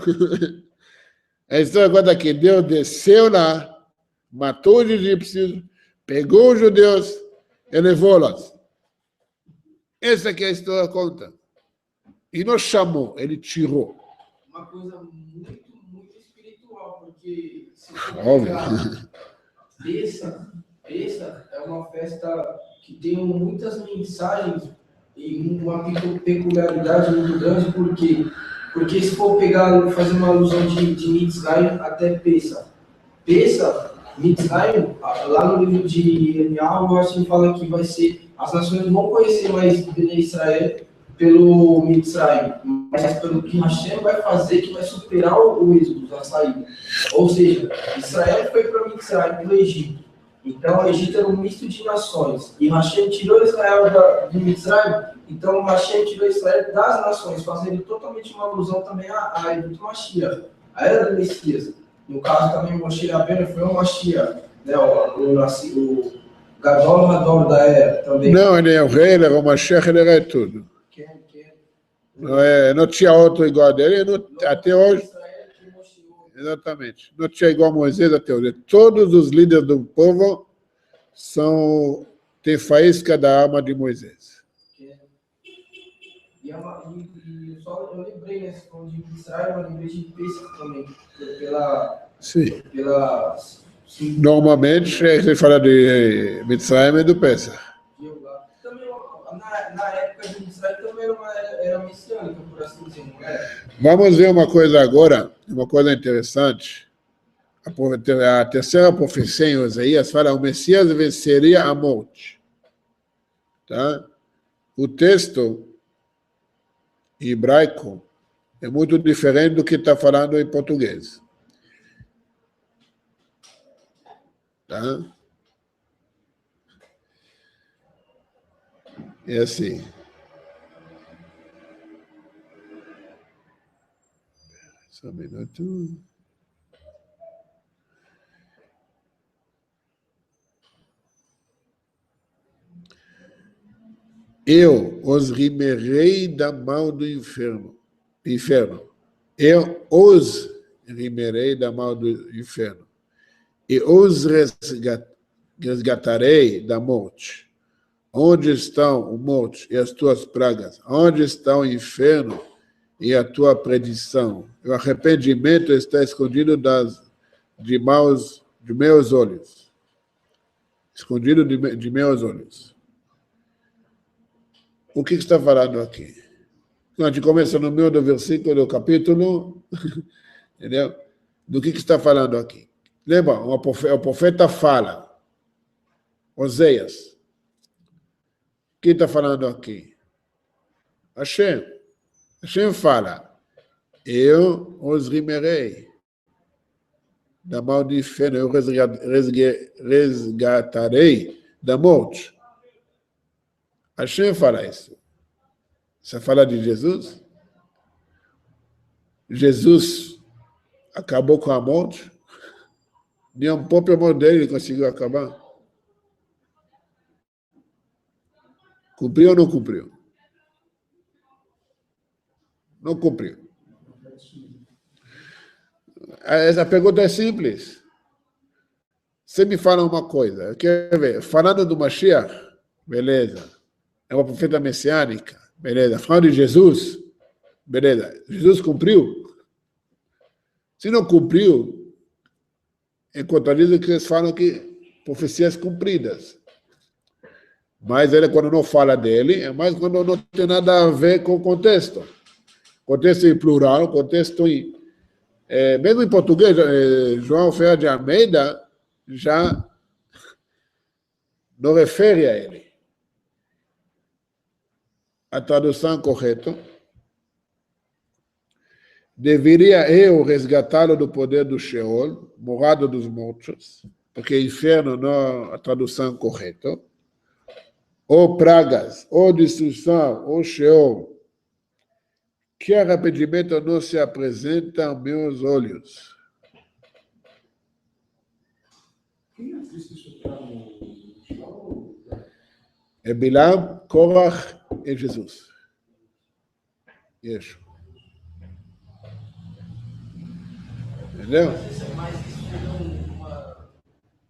A história conta que Deus desceu lá, matou os egípcios, pegou os judeus e levou-los. Essa que a história conta. E não chamou, ele tirou.
Uma coisa muito, muito espiritual, porque se
Óbvio.
Essa é uma festa que tem muitas mensagens e uma peculiaridade muito grande, porque se for fazer uma alusão de Mitzrayim até Pesach, Mitzrayim, lá no livro de Emial, eu acho que fala que vai ser, as nações vão conhecer mais Bnei Israel pelo Mitzrayim, mas pelo que Hashem vai fazer, que vai superar o êxodo, a saída. Ou seja, Israel foi para Mitzrayim, pelo Egito. Então, o Egito era um misto de nações. E Hashem tirou Israel de Mitzrayim. Então, Hashem tirou Israel das nações, fazendo totalmente uma alusão também à Edut Mashiach, a era do Messias. No caso, também, Moshe Rabbeinu foi um Mashiach, né? o Gadol Hador da era também.
Não, ele é o rei, ele era o Mashiach, ele era tudo. Não tinha outro igual dele, até hoje. exatamente. Não tinha igual Moisés até hoje. Todos os líderes do povo têm faísca da alma de Moisés.
E só eu lembrei, né? Se falou de Israel, eu lembrei de Pesach também.
Sim.
Sim.
Normalmente, você fala de Mitzrayim e do Pesach.
Também, na época de Israel também era messiânica, por assim dizer, não era?
Vamos ver uma coisa agora, uma coisa interessante. A terceira profecia em Oséias fala: o Messias venceria a morte. Tá? O texto hebraico é muito diferente do que está falando em português. Tá? É assim. Só um minuto. Eu os rimerei da mão do inferno. Eu os rimerei da mão do inferno. E os resgatarei da morte. Onde estão a morte e as tuas pragas? Onde está o inferno e a tua predição? O arrependimento está escondido de meus olhos. Escondido de meus olhos. O que está falando aqui? A gente começa no meio do versículo do capítulo, entendeu? Do que está falando aqui? Lembra, o profeta fala, Oséias. O que está falando aqui? Hashem. Hashem fala, eu os rimerei da mão do inferno, eu resgatarei da morte. Hashem fala isso. Você fala de Jesus? Jesus acabou com a morte? Nem o próprio amor dele conseguiu acabar. Cumpriu ou não cumpriu? Não cumpriu. Essa pergunta é simples. Você me fala uma coisa. Quer ver? Falando do Mashiach, beleza. É uma profeta messiânica, beleza. Falando de Jesus, beleza. Jesus cumpriu? Se não cumpriu, contradiz que eles falam que profecias cumpridas. Mas ele, quando não fala dele, é mais quando não tem nada a ver com o contexto. Contexto em plural, contexto em... mesmo em português, João Ferreira de Almeida já não refere a ele. A tradução correta: deveria eu resgatá-lo do poder do Sheol, morada dos mortos, porque inferno não é a tradução correta, ou pragas, ou destruição, ou Sheol, que arrependimento não se apresenta aos meus olhos.
Quem assiste isso para o show?
É Bilam, Korach e Jesus. Yeshua. Entendeu?
Mas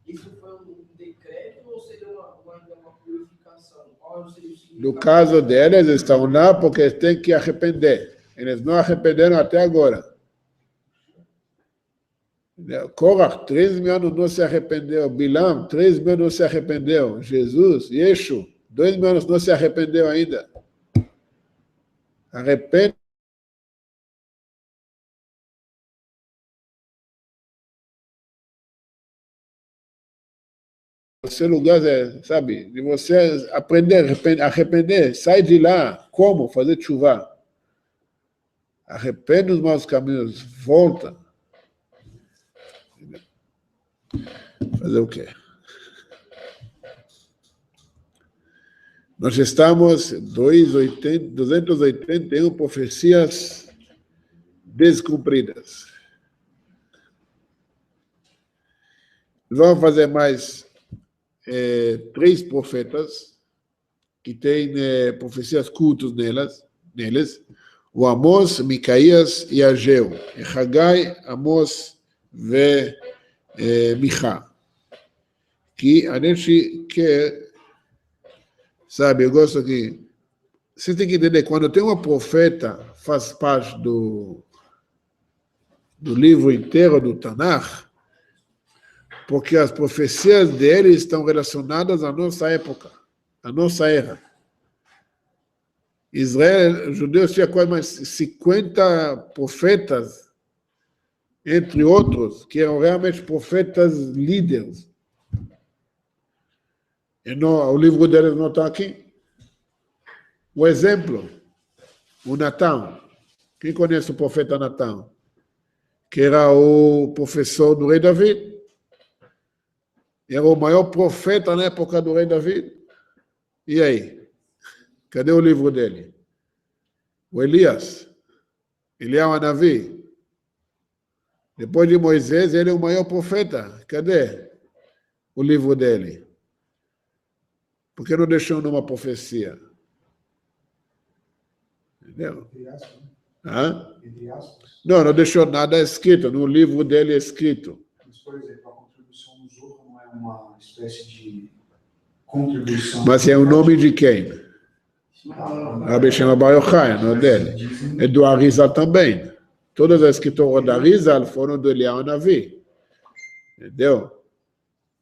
isso foi um decreto ou seria uma purificação? Qual seria o significado?
No caso deles, eles estão lá porque eles têm que arrepender. Eles não arrependeram até agora. Korach, 3 mil anos não se arrependeu. Bilam, 3 mil anos não se arrependeu. Jesus, Yeshua, 2 mil anos não se arrependeu ainda. Arrepende. Esse lugar, sabe, de você aprender, arrepender, sai de lá. Como? Fazer chuva. Arrepende os maus caminhos, volta. Fazer o quê? Nós estamos 281 profecias descumpridas. Vamos fazer mais 3 profetas que têm profecias cultas neles. O Amós, Micaías e Ageu. E Hagai, Amós ומיכה. כי a gente quer, sabe, eu gosto aqui, você tem que entender, quando tem uma profeta, faz parte do livro inteiro do Tanakh, porque as profecias dele estão relacionadas à nossa época, à nossa era. Israel, os judeus tinham quase mais 50 profetas, entre outros, que eram realmente profetas líderes. E o livro deles não está aqui. O exemplo, o Natan. Quem conhece o profeta Natan? Que era o professor do rei David. Era o maior profeta na época do rei David. E aí? Cadê o livro dele? O Elias. Ele é o Anavi. Depois de Moisés, ele é o maior profeta. Cadê o livro dele? Por que não deixou numa profecia? Entendeu? Hã? Não, não deixou nada escrito. No livro dele é escrito.
Mas, por exemplo, a contribuição dos outros não é uma espécie de contribuição.
Mas é o nome de quem? Rabi Shimon Bar Yochai, não é dele. É do Arizal também. Todas as escrituras da Arizal foram do Eliyahu Navi. Entendeu?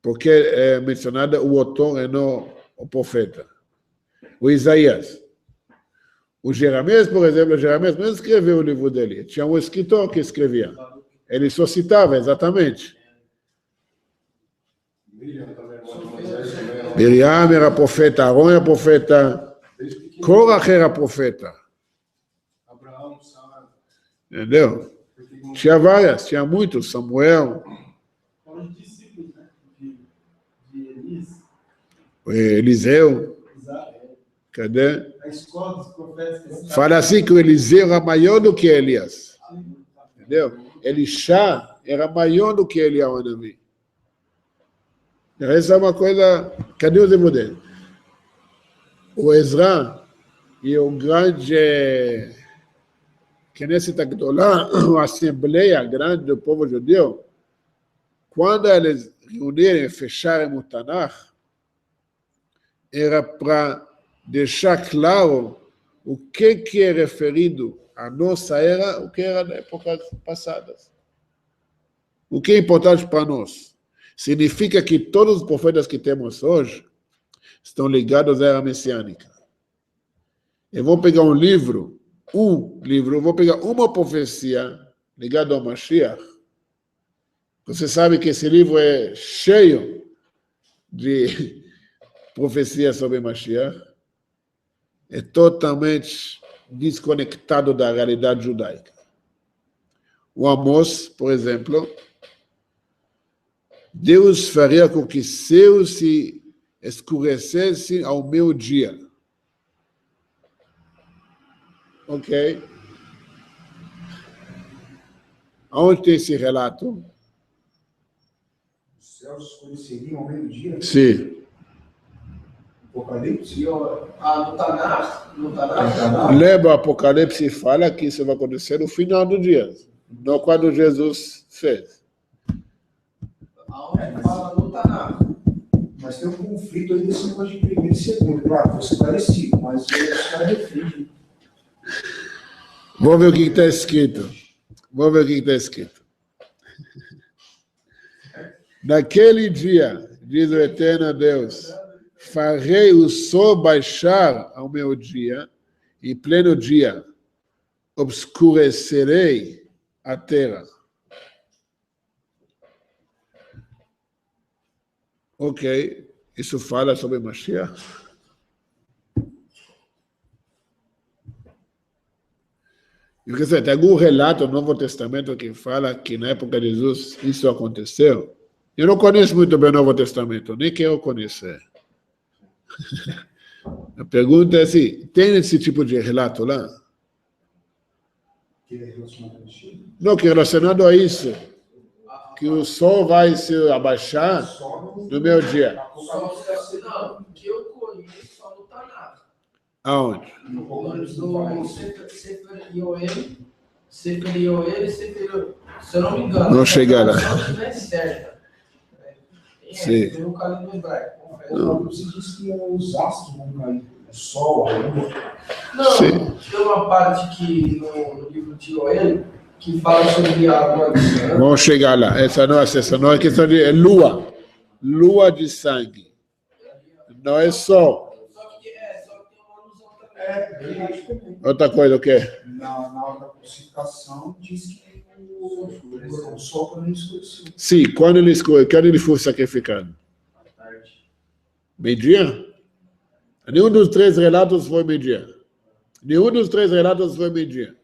Porque é mencionado o autor e não o profeta. O Isaías. O Jeremias, por exemplo, o Jeremias não escreveu o livro dele. Tinha um escritor que escrevia. Ele só citava, exatamente. Miriam era profeta, Aaron era profeta, Korach era profeta. Entendeu? Tinha várias, tinha muitos, Samuel.
Foram os discípulos, né? De
Eliseu.
Exato.
Cadê?
A escola dos profetas.
Fala assim que o Eliseu era maior do que Elias. Entendeu? Elisha era maior do que Eliyahu Hanavi. Essa é uma coisa... Cadê o livro dele? O Ezra e o grande Knesset Agdolá, a Assembleia Grande do povo judeu, quando eles reunirem e fecharem o Tanakh, era para deixar claro o que é referido à nossa era, o que era na épocas passadas. O que é importante para nós? Significa que todos os profetas que temos hoje estão ligados à era messiânica. Eu vou pegar um livro, vou pegar uma profecia ligada ao Mashiach. Você sabe que esse livro é cheio de profecias sobre Mashiach. É totalmente desconectado da realidade judaica. O Amós, por exemplo, Deus faria com que céu se escurecesse ao meio-dia. Ok? Aonde tem esse relato?
Os céus escureceriam ao meio-dia?
Sim.
Apocalipse?
No Tanakh?
Lembra, o Apocalipse fala que isso vai acontecer no final do dia, não quando Jesus fez.
Aonde fala no Tanakh?
Mas tem um conflito aí desse negócio de primeiro e segundo. Claro, foi esclarecido, mas os caras defendem.
Vamos ver o que está escrito. Vamos ver o que está escrito. Naquele dia, diz o eterno Deus, farei o sol baixar ao meio-dia, e pleno dia obscurecerei a terra. Ok, isso fala sobre Mashiach. E quer dizer, tem algum relato no Novo Testamento que fala que na época de Jesus isso aconteceu? Eu não conheço muito bem o Novo Testamento, nem quero conhecer. A pergunta é assim, tem esse tipo de relato lá?
Que é relacionado a Mashiach?
Não, que é relacionado a isso. Que o sol vai se abaixar no meio-dia.
Não, que eu conheço só no Tanakh.
Aonde?
No Sefer Yoel, Você feriu ele, você feriu. Se eu não me engano.
Não chega lá.
Se não estiver certa.
Sim.
Tem um calendário hebraico.
Você disse que os astros vão cair, o sol, a lua.
Não,
Sim.
tem uma parte que no livro de Joel que fala sobre a lua de sangue.
Vamos chegar lá. Essa não é questão de... É lua. Lua de sangue. Não é sol.
Só que tem uma alusão também.
Outra coisa, o quê?
Na hora da crucificação, diz que o sol também escureceu.
Sim, quando ele foi sacrificado? Meio-dia? Nenhum dos três relatos foi meio-dia. Nenhum dos três relatos foi meio-dia.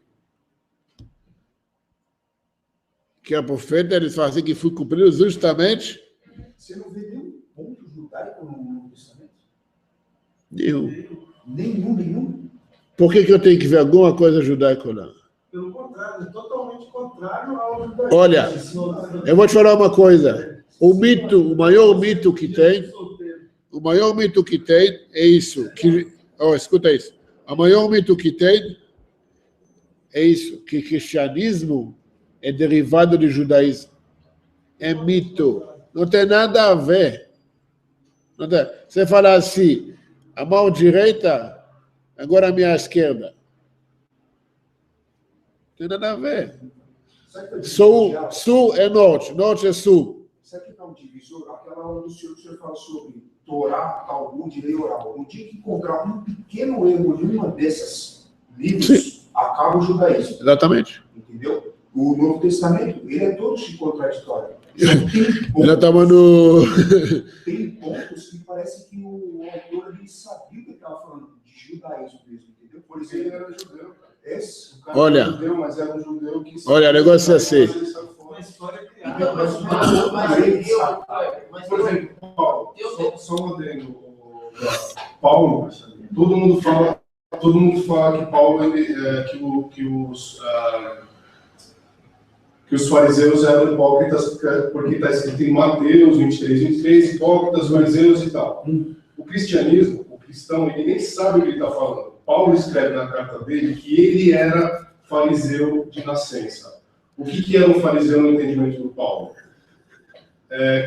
Que a profeta, eles falam assim, que foi cumprido justamente...
Você não vê nenhum ponto judaico no Novo Testamento?
Nenhum. Por que eu tenho que ver alguma coisa judaica lá?
Pelo contrário, é totalmente contrário ao judaísmo.
Olha, eu vou te falar uma coisa. O maior mito que tem é isso. Escuta isso. O maior mito que tem é isso, que cristianismo é derivado de judaísmo. É mito. Não tem nada a ver. Não tem. Você fala assim, a mão direita, agora a minha esquerda. Não tem nada a ver. Sul é norte, norte é sul.
Sabe o que é um divisor? Aquela aula do senhor que o senhor fala sobre Torá, Talmud, lei oral. No dia que encontrar um pequeno erro em uma dessas livros, acaba o judaísmo.
Exatamente.
Entendeu? O Novo Testamento, ele é todo contraditório.
Já estava no...
Tem pontos que parece que o autor ali sabia que ele estava falando de judaísmo mesmo, entendeu? Por exemplo,
Ele era judeu, cara.
esse,
O cara
Olha.
era judeu, mas era um judeu que...
Olha, o negócio é assim.
Uma história criada.
Então, mas
Por exemplo, Paulo, só um adendo, Paulo, todo mundo fala que Paulo, que os fariseus eram hipócritas, porque está escrito em Mateus 23, hipócritas, fariseus e tal. O cristianismo, o cristão, ele nem sabe o que ele está falando. Paulo escreve na carta dele que ele era fariseu de nascença. O que era um fariseu no entendimento do Paulo?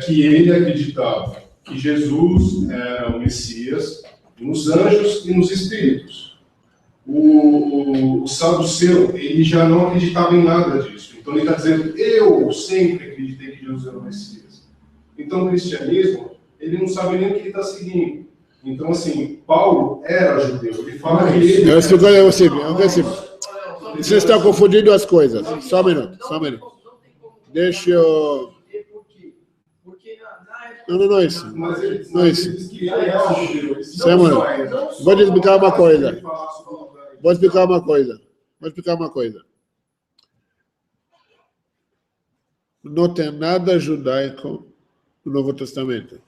Que ele acreditava que Jesus era o Messias nos anjos e nos espíritos. O saduceu, ele já não acreditava em nada disso. Então ele está dizendo, eu sempre acreditei que Jesus era o Messias. Então o cristianismo, ele não sabe nem o que ele está seguindo. Então assim, Paulo era judeu. Ele fala que ele...
Vocês estão confundindo as coisas. Só um minuto. Deixa eu... Não é isso. Não é isso. Só um minuto. Vou te explicar uma coisa. Vou explicar uma coisa. Não tem nada judaico no Novo Testamento.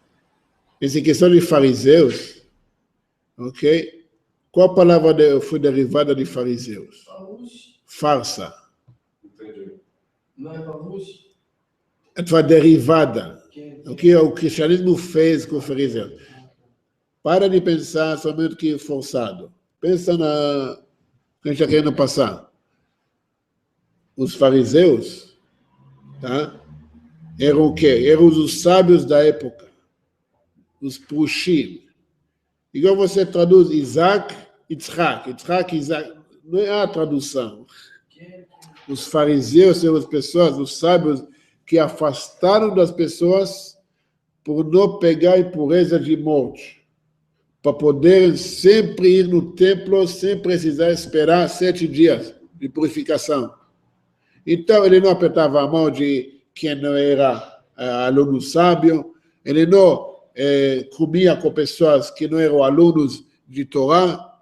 Essa questão de fariseus, ok? Qual a palavra foi derivada de fariseus? Farsa.
Entendi.
Não é Babush?
Foi derivada. O que o cristianismo fez com os fariseus. Para de pensar somente que forçado. Pensa na que a gente está querendo passar. Os fariseus, tá? Eram o quê? Eram os sábios da época. Os Prushim. Igual você traduz Isaac, Isaac. Não é a tradução. Os fariseus são as pessoas, os sábios, que afastaram das pessoas por não pegar impureza de morte. Para poderem sempre ir no templo sem precisar esperar 7 dias de purificação. Então, ele não apertava a mão de quem não era aluno sábio, ele não comia com pessoas que não eram alunos de Torá.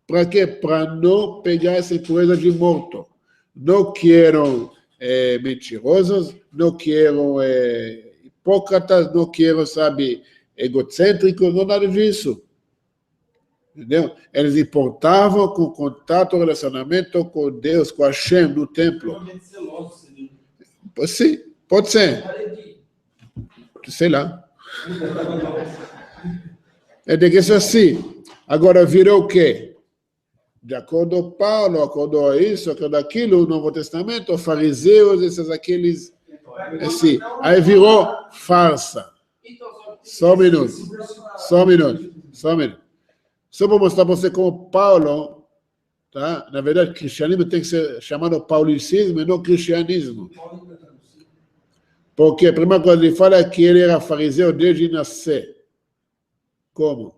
Para quê? Para não pegar essa impureza de morto. Não que eram mentirosos, não que eram hipócritas, não que eram, egocêntricos, não nada disso. Entendeu? Eles importavam com contato, relacionamento com Deus, com Hashem no templo. Sim, pode ser. Sei lá. É de que isso assim. Agora virou o quê? de acordo com Paulo, de acordo a isso, de acordo aquilo, o Novo Testamento, os fariseus, esses aqueles, assim, aí virou farsa. Só um minuto. Só para mostrar para você como Paulo, tá? Na verdade, cristianismo tem que ser chamado paulicismo e não cristianismo. Porque a primeira coisa que ele fala é que ele era fariseu desde nascer. Como?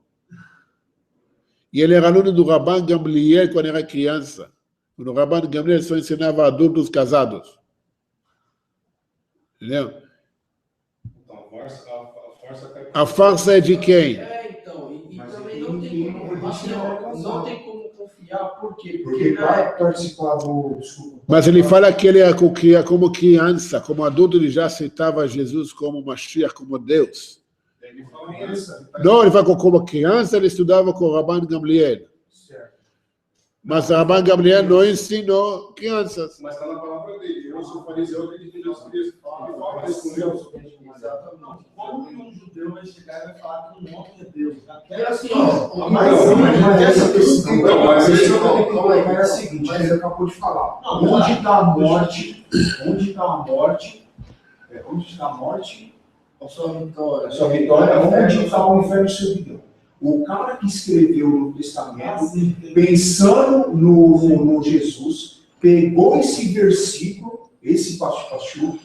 E ele era aluno do Rabban Gamliel quando era criança. No Rabban Gamliel só ensinava adultos casados. Entendeu? A farsa é de quem?
Então, e também não tem como confiar, por quê?
Porque vai participar do...
Mas ele fala que ele era como criança, como adulto, ele já aceitava Jesus como Mashiach, como Deus. Não, ele fala que como criança, ele estudava com o Rabban Gamliel. Mas o Rabban Gamliel não ensinou crianças.
Mas está na palavra dele. Eu sou fariseu de Jesus Cristo. Ele fala isso com Deus.
Exatamente. Como que um judeu vai chegar e vai falar que um homem é Deus?
É assim, ó.
Mas é o seguinte, ele acabou de falar. Onde está a morte? Onde está a morte? Onde está a morte?
A sua vitória.
A sua vitória, onde está o inferno servidão? O cara que escreveu no Testamento, pensando no Jesus, pegou esse versículo, esse pachu,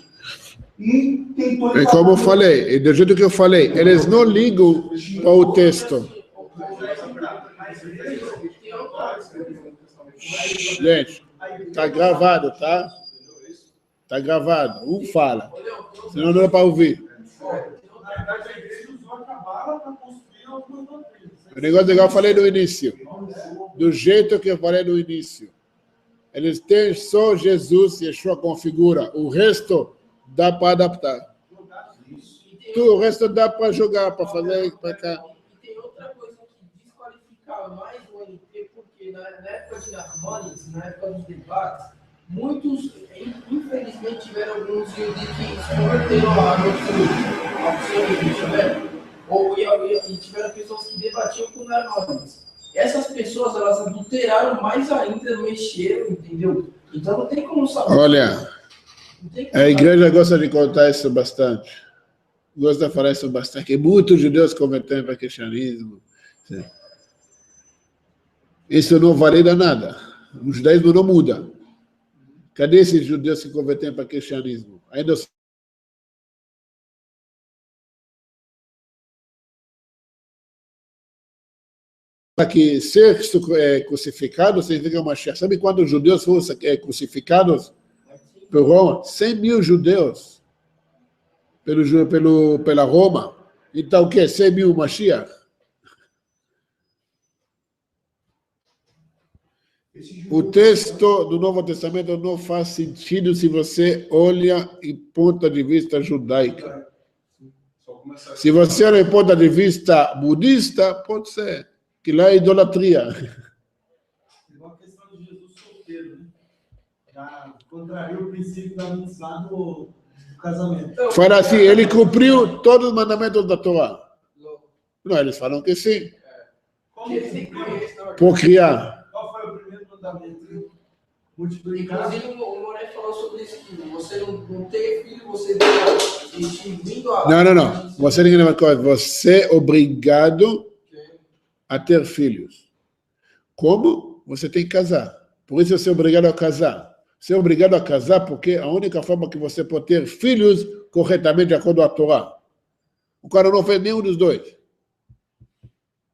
e tentou...
E como eu falei, e do jeito que eu falei, eles não ligam para o texto. Gente, está gravado, tá? Está gravado. Um fala. Senão não dá para ouvir. O negócio igual eu falei no início. Do jeito que eu falei no início. Eles têm só Jesus e Yeshua como figura. O resto dá para adaptar. O resto dá para jogar, para fazer para cá.
E tem outra coisa que desqualificava mais o NT, porque na época de Narmanes, na época dos debates, muitos, infelizmente, tiveram alguns que se converteram ao cristianismo, e tiveram pessoas que debatiam com Narmanes. Essas pessoas, elas adulteraram mais ainda, mexeram, entendeu? Então não tem como saber.
Olha, a igreja gosta de contar isso bastante. Gosta de falar isso bastante. Que muitos judeus converteram para o cristianismo. Isso não valida nada. O judaísmo não muda. Cadê esses judeus que converteram para o cristianismo? Ainda que ser crucificado significa Mashiach. Sabe quando os judeus foram crucificados por Roma? 100 mil judeus pela Roma. Então o que? 100 mil Mashiach? O texto do Novo Testamento não faz sentido se você olha em ponto de vista judaico. Se você olha em ponto de vista budista, pode ser. Que lá é idolatria.
Igual a questão de Jesus solteiro, né? Contraria o princípio da mitzvah do casamento.
Fala assim, ele cumpriu todos os mandamentos da Torá. Não, eles falam que sim. Por criar.
Qual foi o primeiro mandamento? Multiplicar.
Inclusive, o Moré falou sobre isso, que você não ter filho, você deve vindo a...
Não. Você tem que uma coisa. Você é obrigado a ter filhos. Como? Você tem que casar. Por isso você é obrigado a casar. Você é obrigado a casar porque a única forma que você pode ter filhos corretamente de acordo com a Torá. O cara não fez nenhum dos dois.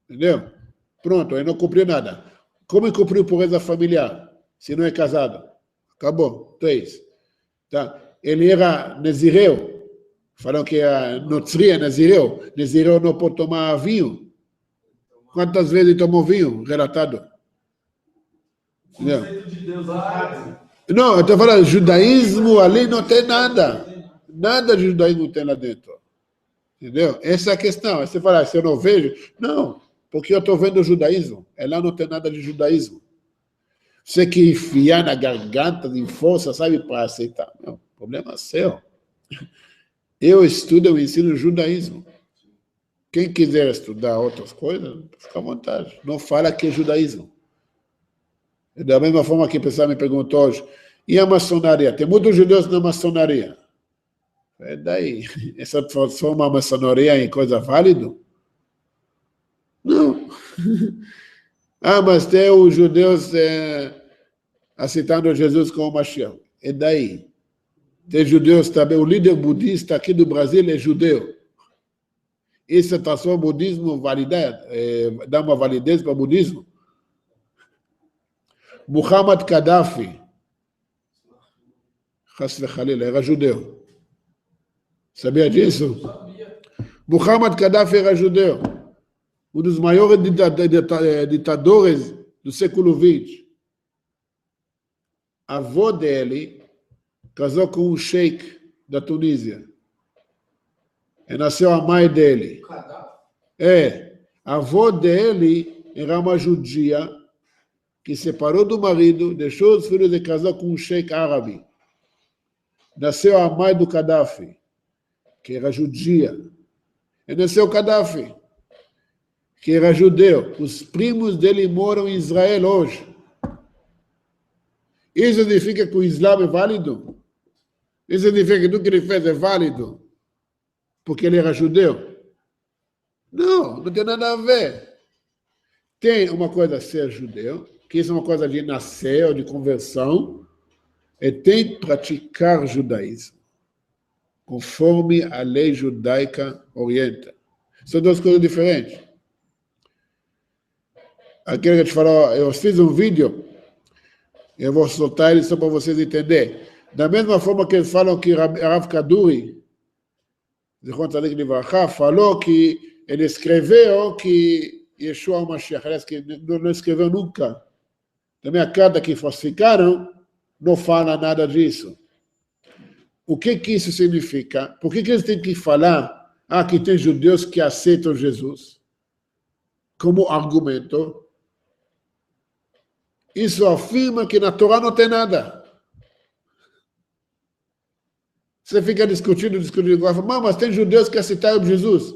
Entendeu? Pronto, ele não cumpriu nada. Como ele cumpriu pureza familiar? Se não é casado. Acabou. 3. Tá? Ele era nazireu. Falam que a Notzri é nazireu. Nazireu não pode tomar vinho. Quantas vezes ele tomou vinho? Relatado.
O conceito de Deus
não, eu estou falando, judaísmo ali não tem nada. Nada de judaísmo tem lá dentro. Entendeu? Essa é a questão. Você fala, se eu não vejo... Não, porque eu estou vendo o judaísmo. Lá não tem nada de judaísmo. Você que enfiar na garganta de força, sabe, para aceitar. Não, problema seu. Eu estudo, eu ensino judaísmo. Quem quiser estudar outras coisas, fica à vontade. Não fala que é judaísmo. Da mesma forma que o pessoal me perguntou hoje, e a maçonaria? Tem muitos judeus na maçonaria. É daí, essa transforma a maçonaria em coisa válida? Não. Ah, mas tem os judeus aceitando Jesus como Mashiach. É daí. Tem judeus também. O líder budista aqui do Brasil é judeu. Isso transforma o budismo, dá uma validez para o budismo. Muhammad Gaddafi, era judeu. Sabia disso? Muhammad Gaddafi era judeu. Um dos maiores ditadores do século XX. A avó dele casou com um sheik da Tunísia. E nasceu a mãe dele. A avó dele era uma judia que separou do marido, deixou os filhos e casou com um sheik árabe. Nasceu a mãe do Gaddafi, que era judia. E nasceu o Gaddafi, que era judeu. Os primos dele moram em Israel hoje. Isso significa que o Islã é válido? Isso significa que tudo que ele fez é válido? Porque ele era judeu? Não, não tem nada a ver. Tem uma coisa ser judeu, que isso é uma coisa de nascer ou de conversão, e tem praticar judaísmo, conforme a lei judaica orienta. São duas coisas diferentes. Aquele que a gente falou, eu fiz um vídeo, eu vou soltar ele só para vocês entenderem. Da mesma forma que eles falam que Rav Kaduri, falou que ele escreveu que Yeshua é o Mashiach, aliás, que não escreveu nunca. Também a carta que falsificaram não fala nada disso. O que isso significa? Por que eles têm que falar que tem judeus que aceitam Jesus como argumento? Isso afirma que na Torá não tem nada. Você fica discutindo, mas tem judeus que aceitaram Jesus.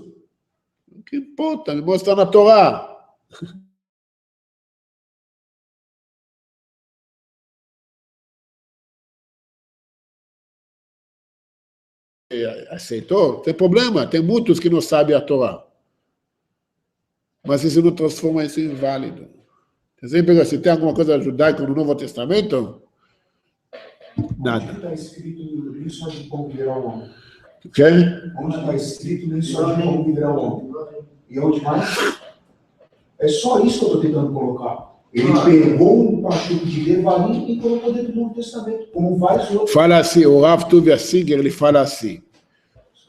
O que importa? Me mostra na Torá. Aceitou? Tem problema. Tem muitos que não sabem a Torá. Mas isso não transforma isso em válido. Se tem alguma coisa judaica no Novo Testamento, nada.
Onde está escrito nem só de pão viverá o homem?
O quê?
Onde está escrito nem só de pão viverá o homem? E onde mais? É só isso que eu estou tentando colocar. Ele pegou um pachuco de Devarim e colocou dentro do Novo Testamento, como vários outros.
Fala assim, o Rav Tuvia Singer, ele fala assim,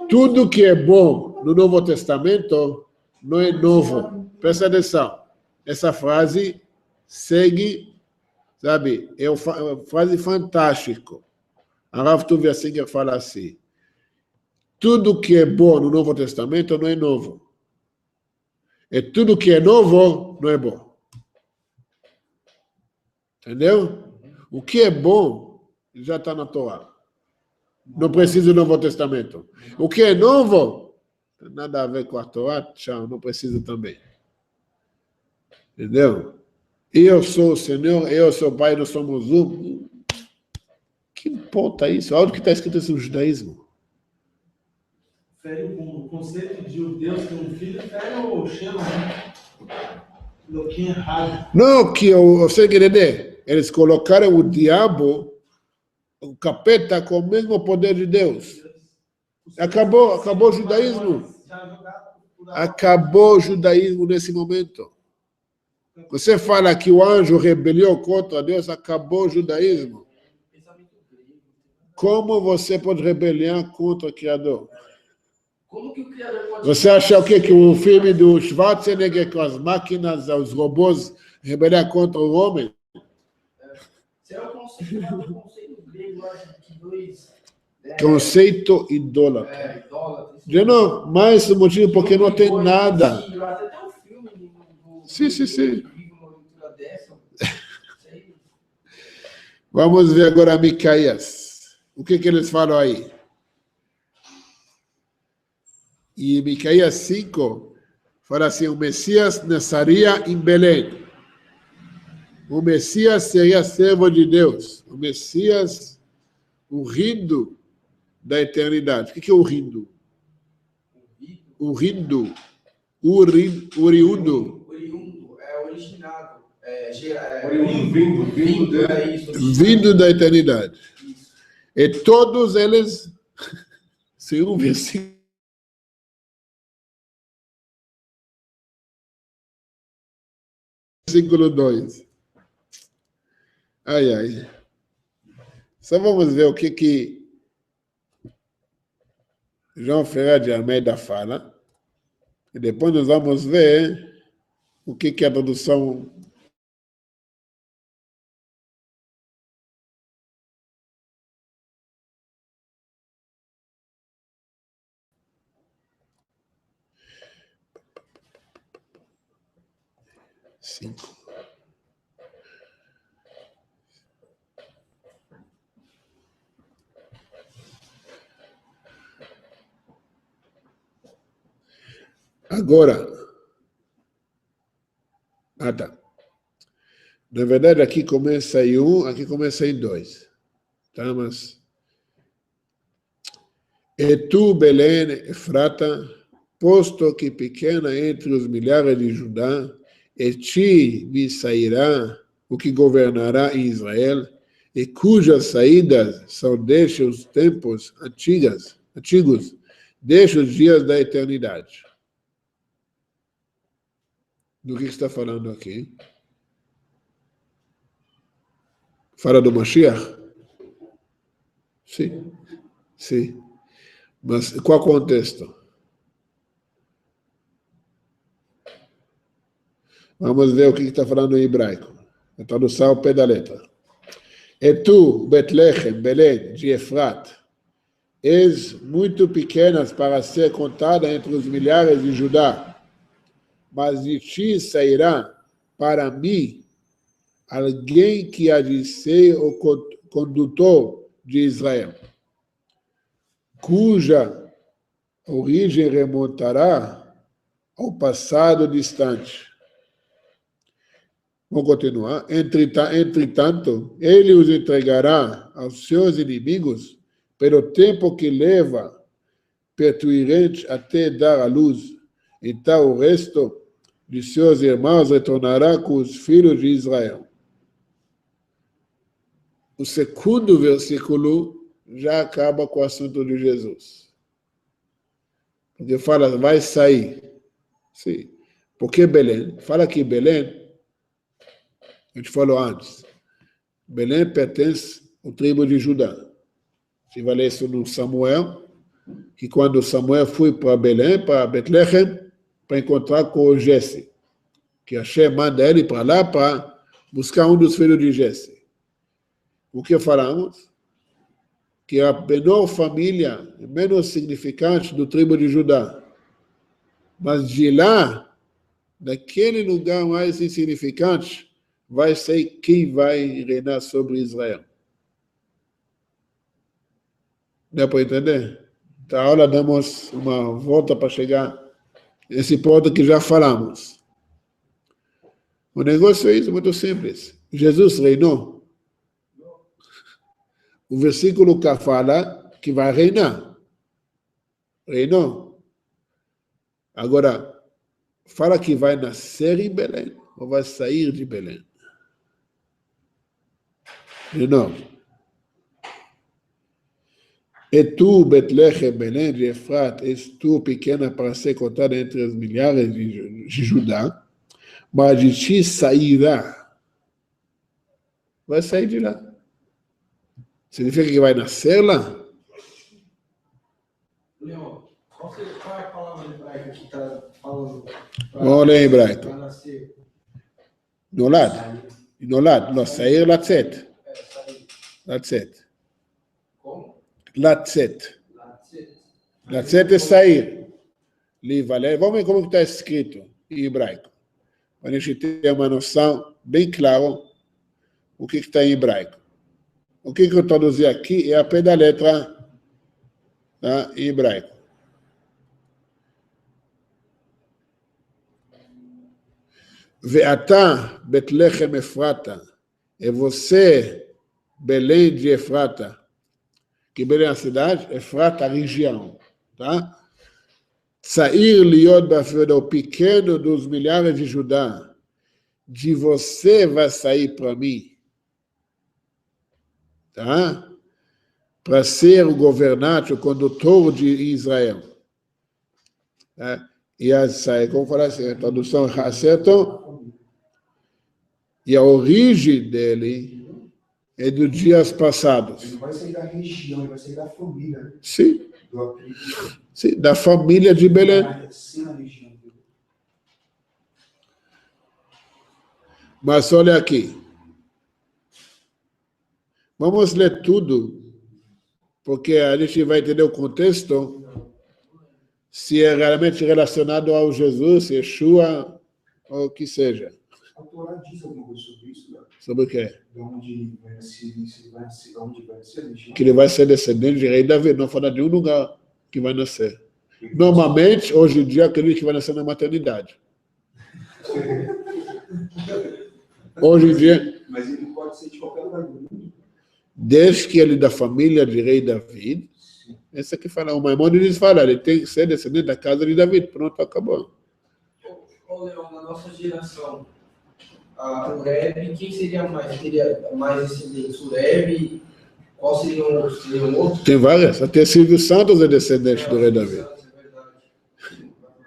tudo que é bom no Novo Testamento não é novo. Presta atenção. Essa frase segue, sabe, é uma frase fantástica. A Rav Tuvia Singer fala assim, tudo que é bom no Novo Testamento não é novo. E tudo que é novo não é bom. Entendeu? O que é bom já está na Torá. Não precisa do Novo Testamento. O que é novo, não tem nada a ver com a Torá, tchau, não precisa também. Entendeu? Eu sou o Senhor, eu sou o Pai, nós somos um. Que importa isso? Onde que está escrito isso no judaísmo?
Fere o conceito de o Deus ter um filho, fere o Shema, né? Loquinho errado.
Não, que você quer entender? Eles colocaram o diabo, o capeta, com o mesmo poder de Deus. Acabou o judaísmo. Acabou o judaísmo nesse momento. Você fala que o anjo rebeliou contra Deus, acabou o judaísmo. Como você pode rebeliar contra o Criador?
Como que o Criador pode...
Você acha o quê? Que o filme do Schwarzenegger com as máquinas, os robôs, rebeliar contra o homem?
Você é o conceito grego, acho que dois...
Conceito idólatra.
Idólatra.
De novo, mais um motivo porque não tem nada.
Até tem um filme do...
Sim. Vamos ver agora Micaías. O que eles falam aí? E Micaías 5 fala assim, o Messias nasceria em Belém. O Messias seria servo de Deus. O Messias, o rindo da eternidade. O que é o rindo? O rindo. Oriundo.
Oriundo, é originado.
Vindo dele.
Vindo da eternidade. E todos eles, segundo o versículo 2. Ai, ai. Só vamos ver o que João Ferreira de Almeida fala. E depois nós vamos ver o que a tradução cinco. Agora, tá. Na verdade, aqui começa em 1, aqui começa em 2. Tá, mas... E tu, Belém, Efrata, posto que pequena entre os milhares de Judá, e ti me sairá o que governará em Israel, e cujas saídas são desde os tempos antigos, desde os dias da eternidade. Do que está falando aqui? Fala do Mashiach? Sim. Sim. Mas qual o contexto? Vamos ver o que está falando em hebraico. A tradução ao pé da letra. E tu, Betlehem, Belém, de Efrat, és muito pequenas para ser contada entre os milhares de Judá, mas de ti sairá para mim alguém que há de ser o condutor de Israel, cuja origem remontará ao passado distante. Vamos continuar. Entretanto, ele os entregará aos seus inimigos pelo tempo que leva perturbante até dar à luz. Então o resto de seus irmãos retornará com os filhos de Israel. O segundo versículo já acaba com o assunto de Jesus. Porque fala, vai sair. Sim. Porque Belém? Fala que Belém, a gente falou antes, Belém pertence ao tribo de Judá. Se vai ler isso no Samuel, que quando Samuel foi para Belém, para Betlehem, para encontrar com o Jesse, que Hashem manda ele para lá para buscar um dos filhos de Jesse. O que falamos? Que a menor família, menos significante do tribo de Judá. Mas de lá, daquele lugar mais insignificante, vai ser quem vai reinar sobre Israel. Dá para entender? Então, agora damos uma volta para chegar nesse ponto que já falamos. O negócio é isso, muito simples. Jesus reinou. O versículo que fala que vai reinar. Reinou. Agora, fala que vai nascer em Belém ou vai sair de Belém. De novo. E tu, Betlehem, Belém de Efrat, és tu pequena para ser contada entre os milhares de Judá, mas de ti sairá. Vai sair de lá. Significa que vai nascer lá?
Leon, qual é a palavra hebraica que está falando?
Vamos ler em hebraico.
Para nascer.
Nolad. Nolad. Não, sair, latzet.
Sair.
Latzet.
Como?
Latzet.
Latzet.
Latzet é sair. Livaler. Vamos ver como está escrito em hebraico. Para a gente ter uma noção bem clara o que está em hebraico. O que eu traduzi aqui é a pé da letra, tá, em hebraico. Ve'ata Betlechem Efrata, e você, Belém de Efrata, que Belém é a cidade, Efrata a região, tá? Tzair liot ba'afioda, o pequeno dos milhares de Judá, de você vai sair para mim, tá? Para ser o governante, o condutor de Israel. Tá? E essa, como falar assim, a tradução certa, e a origem dele é dos dias passados.
Ele vai sair da região, ele vai sair da família, né?
Sim. Sim, da família de Belém. Mas olha aqui. Vamos ler tudo, porque a gente vai entender o contexto, se é realmente relacionado ao Jesus, Yeshua, ou o que seja.
A Torá diz alguma coisa sobre isso, né?
Sobre o quê?
De onde vai nascer,
que ele vai ser descendente de rei Davi, não fala de um lugar que vai nascer. Normalmente, hoje em dia, acredito que vai nascer na maternidade. Hoje em dia...
Mas ele pode ser de qualquer lugar do mundo.
Desde que ele é da família de rei Davi, esse aqui fala, o Maimônides fala, ele tem que ser descendente da casa de Davi. Pronto, acabou.
Ô, Leão, na nossa geração, o Rebbe, quem seria mais? Teria mais descendentes? O Rebbe, qual seria o outro?
Tem várias. Até Silvio Santos é descendente do rei Davi.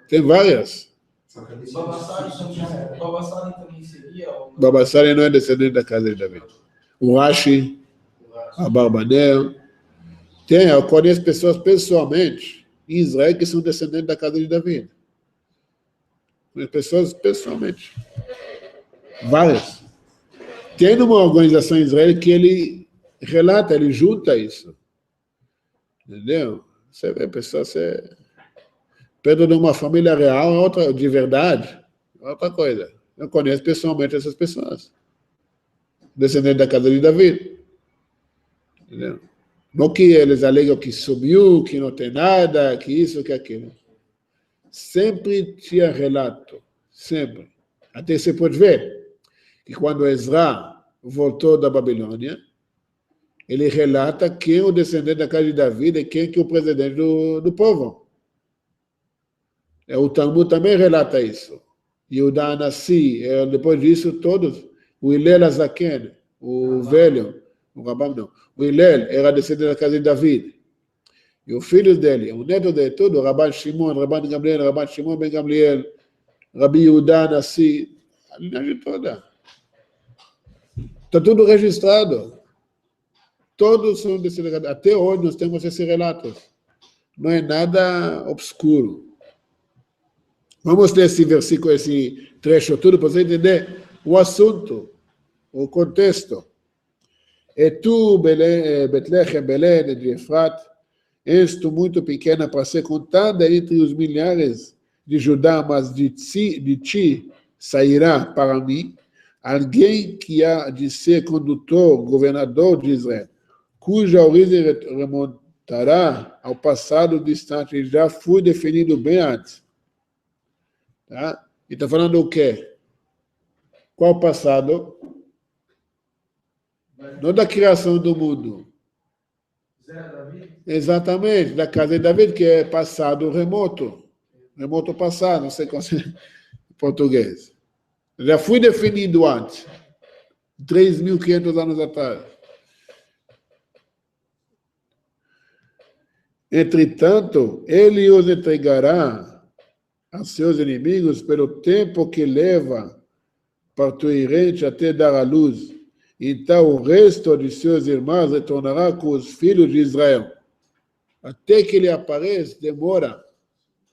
Tem várias.
Babassari também seria?
Babassari não é descendente da casa de Davi. O Rashi, a Barbanel. Eu conheço pessoas pessoalmente em Israel que são descendentes da casa de Davi. Pessoas pessoalmente. Várias. Tem uma organização em Israel que ele relata, ele junta isso. Entendeu? Você vê, pessoas, perto de uma família real, outra, de verdade, outra coisa. Eu conheço pessoalmente essas pessoas. Descendentes da casa de Davi. Entendeu? Não que eles alegam que subiu, que não tem nada, que isso, que aquilo. Sempre tinha relato. Sempre. Até você pode ver que quando Ezra voltou da Babilônia, ele relata quem é o descendente da casa de Davi e quem é o presidente do povo. O Talmud também relata isso. Yehudá Anassi, depois disso todos, o Hillel Azaken, o velho, o Rabam não, o Hillel era descendente da casa de Davi. E os filhos dele, o neto de tudo, Rabban Shimon, Rabban Gamliel, Rabban Shimon ben Gamliel, Rabi Yehudá Anassi, a linhagem toda. Está tudo registrado. Todos são descendentes. Até hoje nós temos esses relatos. Não é nada obscuro. Vamos ler esse versículo, esse trecho tudo, para você entender o assunto, o contexto. E tu, Betlechem, Belém de Efrat, és tu muito pequena para ser contada entre os milhares de Judá, mas de ti sairá para mim alguém que há de ser condutor, governador de Israel, cuja origem remontará ao passado distante, e já foi definido bem antes. Tá? E está falando o quê? Qual o passado? Não da criação do mundo. Exatamente, da casa de Davi, que é passado remoto. Remoto passado, não sei como é em português. Já foi definido antes. 3.500 anos atrás. Entretanto, ele os entregará a seus inimigos pelo tempo que leva parturente até dar à luz. Então o resto de seus irmãos retornará com os filhos de Israel. Até que ele apareça, demora.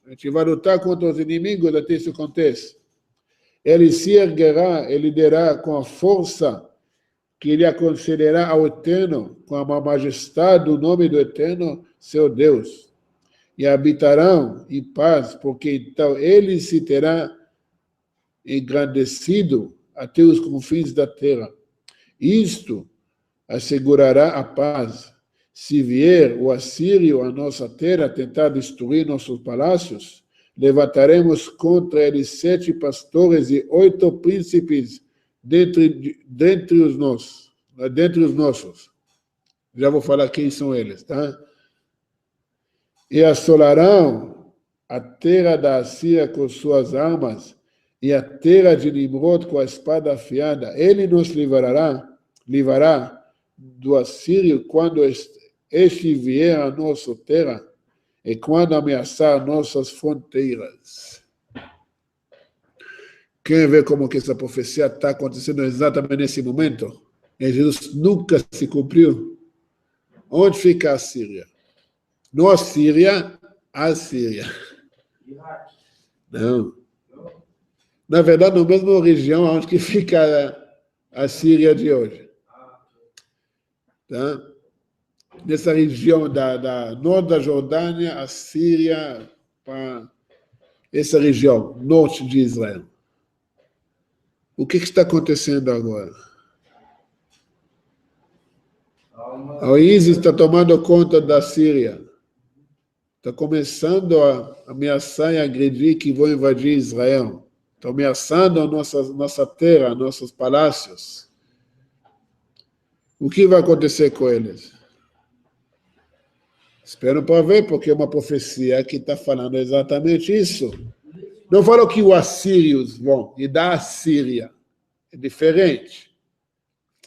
A gente vai lutar contra os inimigos até isso aconteça. Ele se erguerá, ele dirá com a força que ele aconselhará ao Eterno, com a majestade do nome do Eterno, seu Deus. E habitarão em paz, porque então ele se terá engrandecido até os confins da terra. Isto assegurará a paz. Se vier o assírio à nossa terra tentar destruir nossos palácios, levantaremos contra eles 7 pastores e 8 príncipes dentre os nossos. Já vou falar quem são eles, tá? E assolarão a terra da Assíria com suas armas e a terra de Nimrod com a espada afiada. Ele nos livrará do assírio quando este vier à nossa terra e quando ameaçar nossas fronteiras. Quer ver como que essa profecia está acontecendo exatamente nesse momento? E Jesus nunca se cumpriu. Onde fica a Síria? Não a Síria, a Síria. Não. Na verdade, na mesma região onde que fica a Síria de hoje. Tá? Nessa região da norte da Jordânia, a Síria, para essa região, norte de Israel. O que está acontecendo agora? O ISIS está tomando conta da Síria. Está começando a ameaçar e agredir que vão invadir Israel. Está ameaçando a nossa terra, nossos palácios. O que vai acontecer com eles? Espero para ver, porque é uma profecia que está falando exatamente isso. Não falo que os assírios vão, e da Assíria. É diferente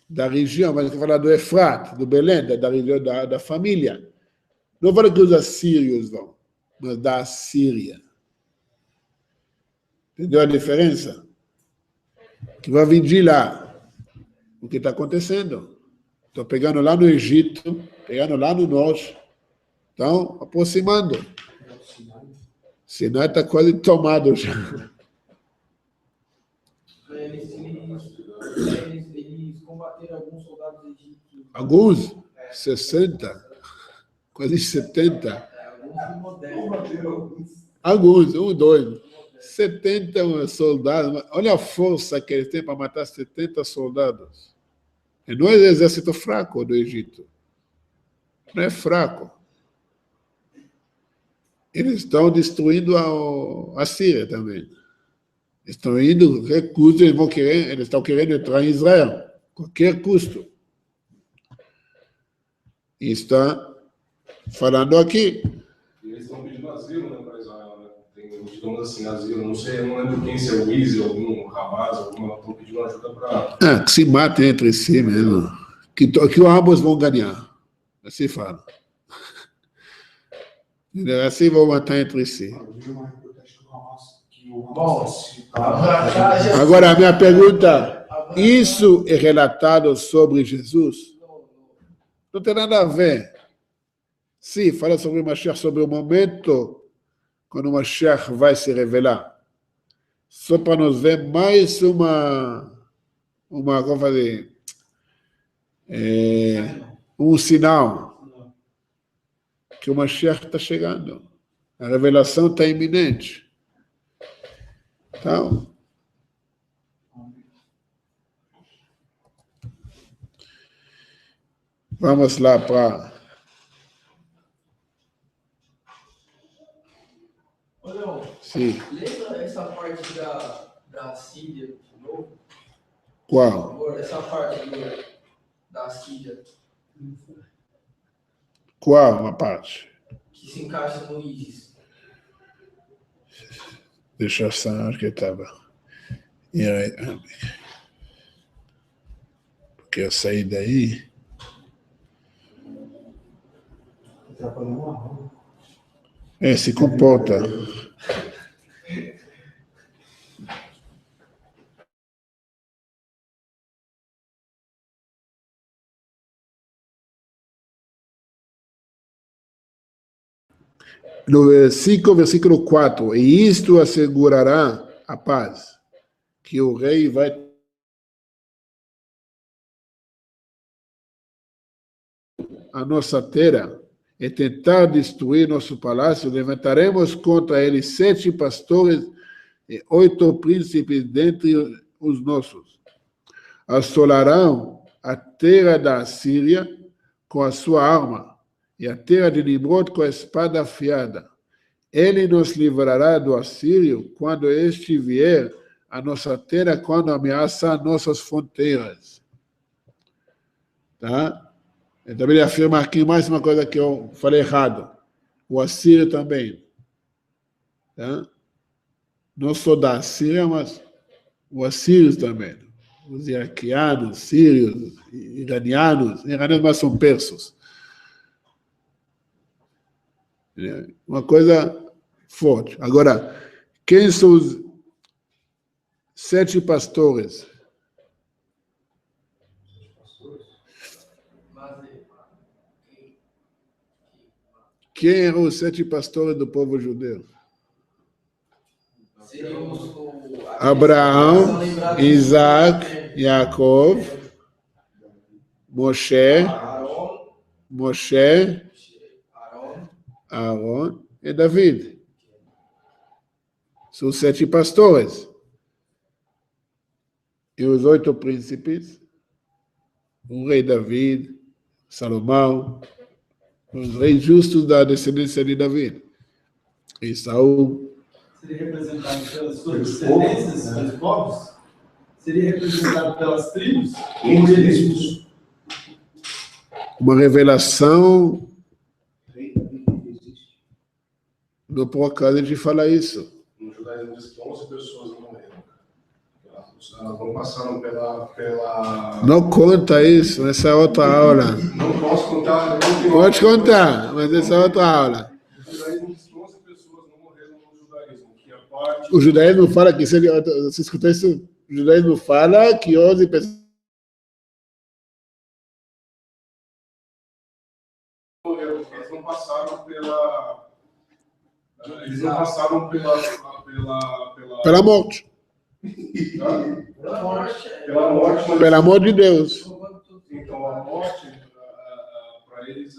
da região, mas eu falo do Efrat, do Belém, da região da família. Não falo que os assírios vão, mas da Assíria. Entendeu a diferença? Que vai vir de lá. O que está acontecendo? Estão pegando lá no Egito, pegando lá no norte. Estão aproximando. Sinai está quase tomado já.
Eles combateram alguns soldados egípcios.
Alguns? 60? Quase 70?
Alguns modernos.
Alguns, 1, 2. 70 soldados. Olha a força que eles têm para matar 70 soldados. E não é um exército fraco do Egito. Não é fraco. Eles estão destruindo a Síria também. Estão indo, recursos, eles estão querendo entrar em Israel, qualquer custo. E está falando aqui.
Eles estão pedindo asilo, né, para Israel, né? Tem digamos assim, asilo. Não sei, eu não lembro quem, se é o ISIS, algum Hamas, estão pedindo ajuda para...
Que se matem entre si mesmo. Que ambos vão ganhar. Assim fala. Assim vão matar entre si.
Bom,
agora, a minha pergunta, isso é relatado sobre Jesus? Não tem nada a ver. Sim, fala sobre o Mashiach, sobre o momento quando o Mashiach vai se revelar. Só para nos ver mais como fazer, um sinal que o Mashiach está chegando. A revelação está iminente. Então, vamos lá para...
Ô, Leon,
Sim.
lembra essa parte da Síria de novo?
Qual?
Essa parte da Síria.
Qual uma parte?
Que se encaixa no ISIS.
Deixa eu saber que estava. Porque eu saí daí. Se comporta. No 5, versículo 4, e isto assegurará a paz, que o rei vai a nossa terra e tentar destruir nosso palácio, levantaremos contra ele 7 pastores e 8 príncipes dentre os nossos. Assolarão a terra da Síria com a sua arma, e a terra de Nimrod com a espada afiada. Ele nos livrará do assírio quando este vier à nossa terra, quando ameaça nossas fronteiras. Tá? Então ele afirma aqui mais uma coisa que eu falei errado. O assírio também. Tá? Não só da Síria, mas os assírios também. Os iraquianos, sírios, iranianos mas são persos. Uma coisa forte. Agora, quem são os 7 pastores? Quem eram os 7 pastores do povo judeu? Abraão, Isaac, Yaakov, Moshe, Aaron e David. São 7 pastores. E os 8 príncipes, o rei David, Salomão, os reis justos da descendência de David. E Saul.
Seria representado pelas suas descendências, pelos povos? Seria representado pelas tribos?
Uma revelação. Não por acaso a gente fala isso.
No judaísmo diz que 11 pessoas não morreram. Elas não passaram pela...
Não conta isso, essa é outra aula.
Não posso contar.
Pode contar, mas essa é outra aula.
No judaísmo diz que 11 pessoas não morreram no judaísmo. Que a parte...
O judaísmo fala que, você escutou isso? O judaísmo fala que 11 pessoas
morreram, porque eles não passaram pela... Eles não passaram
pela morte.
Pela morte. Mas...
Pelo amor de Deus.
Então, a morte, para eles,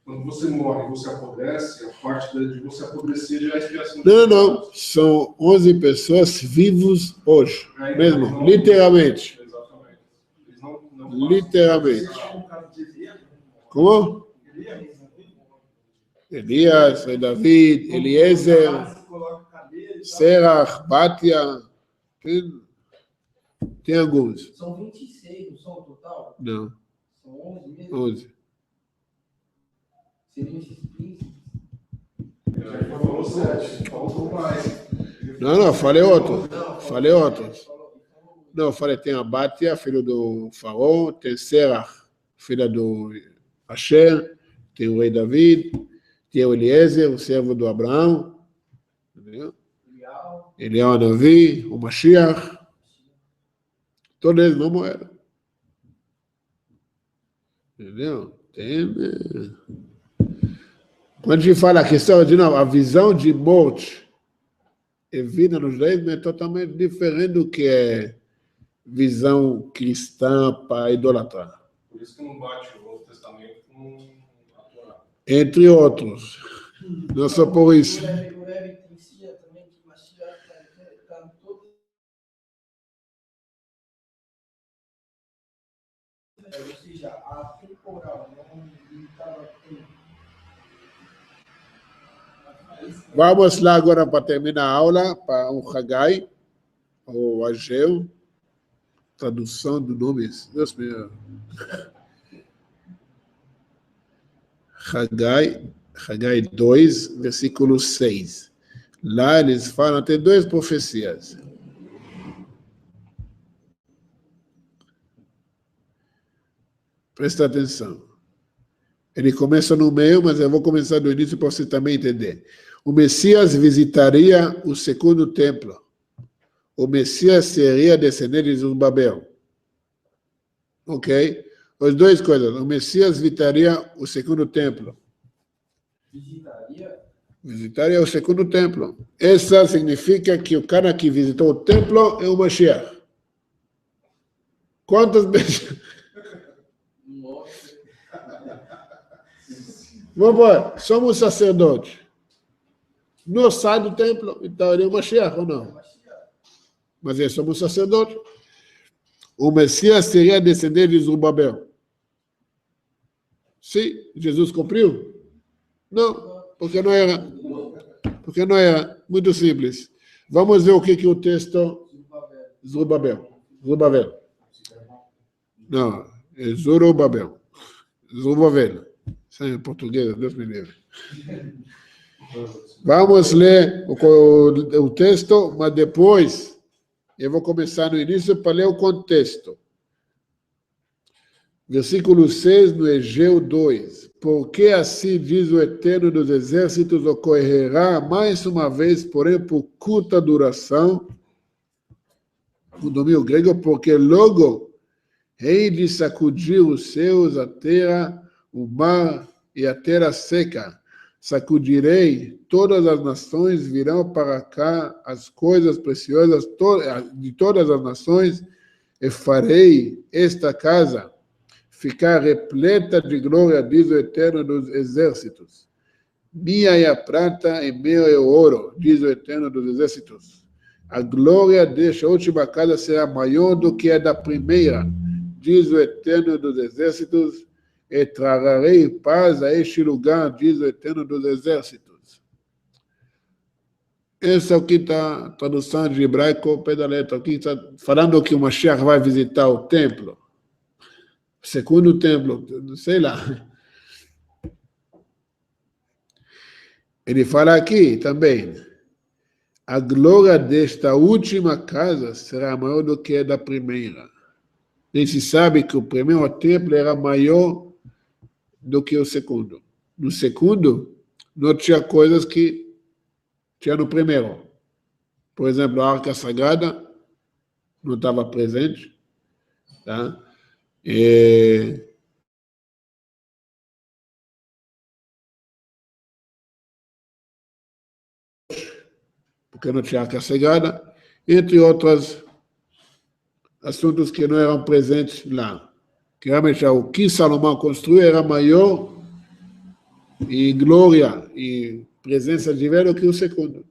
quando você morre, você apodrece, a parte de você apodrecer já é a expiação.
Não. São 11 pessoas vivos hoje. Mesmo, literalmente.
Exatamente. Eles não
literalmente. Como? Elias, David, Eliezer, Serach, Batia. Tem alguns.
São 26, não são o total?
Não.
São 11 mesmo?
11.
Seriam esses príncipes?
Já falou 7, faltou mais.
Não, falei outro. Falei outros. Não, falei, tem a Batia, filho do faraó, tem Serach, filha do Asher, tem o rei David, tem o Eliezer, o servo do Abraão, entendeu? Eliyahu Navi, o Mashiach, todos eles não morreram. Entendeu? Tem... Quando a gente fala a questão de novo, a visão de morte e vida no judaísmo é totalmente diferente do que é visão cristã para idolatrar.
Por isso que não bate o Novo Testamento com a Torá.
Entre outros. Não só por isso.
Ou seja, a temporal, não limitava tempo.
Vamos lá agora para terminar a aula, para o Hagai, ou Ageu, tradução do nome. Deus meu. Hagai 2, versículo 6. Lá eles falam, tem 2 profecias. Presta atenção. Ele começa no meio, mas eu vou começar do início para você também entender. O Messias visitaria o segundo templo. O Messias seria descendente de Zorobabel. Ok? As 2 coisas. O Messias visitaria o segundo templo. Visitaria o segundo templo. Essa significa que o cara que visitou o templo é o Mashiach. Quantas vezes... Vamos lá, somos sacerdotes. Não sai do templo, então ele é o Mashiach ou não? Mas é, somos sacerdotes. O Messias seria descendente de Zorobabel. Sim, Jesus cumpriu? Não, porque não era. Porque não era. Muito simples. Vamos ver o que o texto... Zorobabel. Não, é Zorobabel. Zorobabel. Isso é em português, Deus me livre. Vamos ler o texto, mas depois eu vou começar no início para ler o contexto. Versículo 6, no Egeu 2. Porque assim diz o Eterno dos Exércitos, ocorrerá mais uma vez, porém por curta duração, no domínio grego, porque logo hei de sacudir os céus, a terra, o mar e a terra seca. Sacudirei todas as nações, virão para cá as coisas preciosas de todas as nações, e farei esta casa ficar repleta de glória, diz o Eterno dos Exércitos. Minha é a prata e meu é o ouro, diz o Eterno dos Exércitos. A glória desta última casa será maior do que a da primeira, diz o Eterno dos Exércitos, e trarei paz a este lugar, diz o Eterno dos Exércitos. Essa é o que está a tradução de hebraico ao pé da letra. Aqui está falando que o Mashiach vai visitar o templo. Segundo templo, sei lá. Ele fala aqui também, a glória desta última casa será maior do que a da primeira. E se sabe que o primeiro templo era maior do que o segundo. No segundo, não tinha coisas que tinha no primeiro. Por exemplo, a Arca Sagrada não estava presente, tá? Porque não tinha Arca Sagrada, entre outros assuntos que não eram presentes lá. Que realmente o que Salomão construiu era maior e glória e presença divina do que o segundo.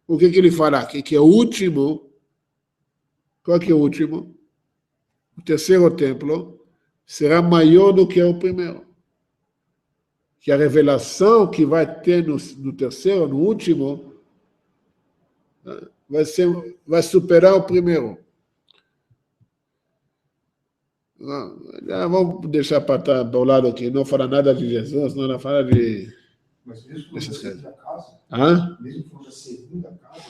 O que ele fala aqui? Que é o último. Qual que é o último? O terceiro templo será maior do que o primeiro. Que a revelação que vai ter no terceiro, no último, vai superar o primeiro. Já vamos deixar para o lado aqui, não fala nada de Jesus, não fala de...
Mas mesmo quando você da casa, mesmo quando a segunda casa,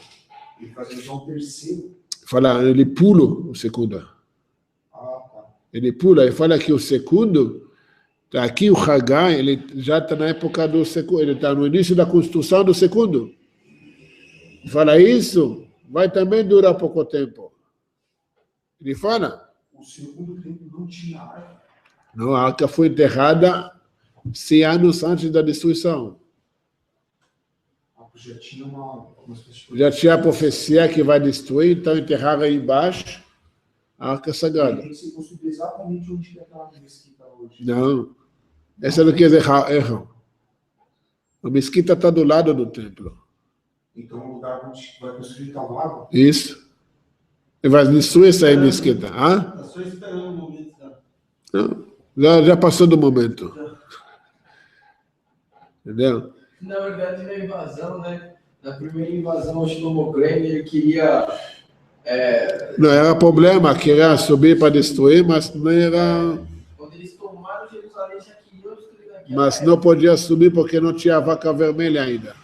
ele faz alusão ao terceiro.
Fala, ele pula o segundo.
Tá.
Ele pula, ele fala que o segundo, aqui o Hagai, ele já está na época do segundo, ele está no início da construção do segundo. Fala isso, vai também durar pouco tempo. Ele fala...
O segundo templo não tinha arca.
Não, a arca foi enterrada 100 anos antes da destruição.
Já tinha
já tinha a profecia que vai destruir, então enterraram aí embaixo a arca sagrada.
Você construiu exatamente onde é aquela mesquita hoje.
Não, essa não quer dizer erram. A mesquita está do lado do templo.
Então o lugar onde vai construir está ao lado?
Isso. E vai destruir essa mesquita.
Está só esperando o momento.
Não, já passou do momento. Entendeu?
Na verdade, na invasão, né? Na primeira invasão, o Shlomo Klein, ele queria...
Não era problema, queria subir para destruir, mas não era...
Quando eles tomaram Jerusalém, já queriam destruir naquela
Mas
época.
não podia subir porque não tinha a vaca vermelha ainda.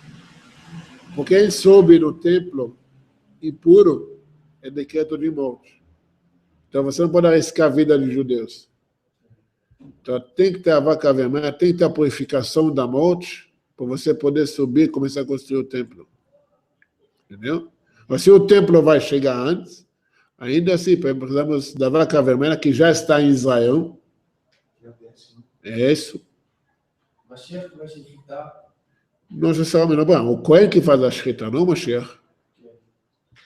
Porque quem sobe no templo impuro é decreto de morte. Então você não pode arriscar a vida de judeus. Então tem que ter a vaca vermelha, tem que ter a purificação da morte para você poder subir e começar a construir o templo. Entendeu? Mas se o templo vai chegar antes, ainda assim, precisamos da vaca vermelha que já está em Israel. É isso.
Mashiach vai shritar.
Não necessariamente, não. O Cohen que faz a escrita, não o Mashiach.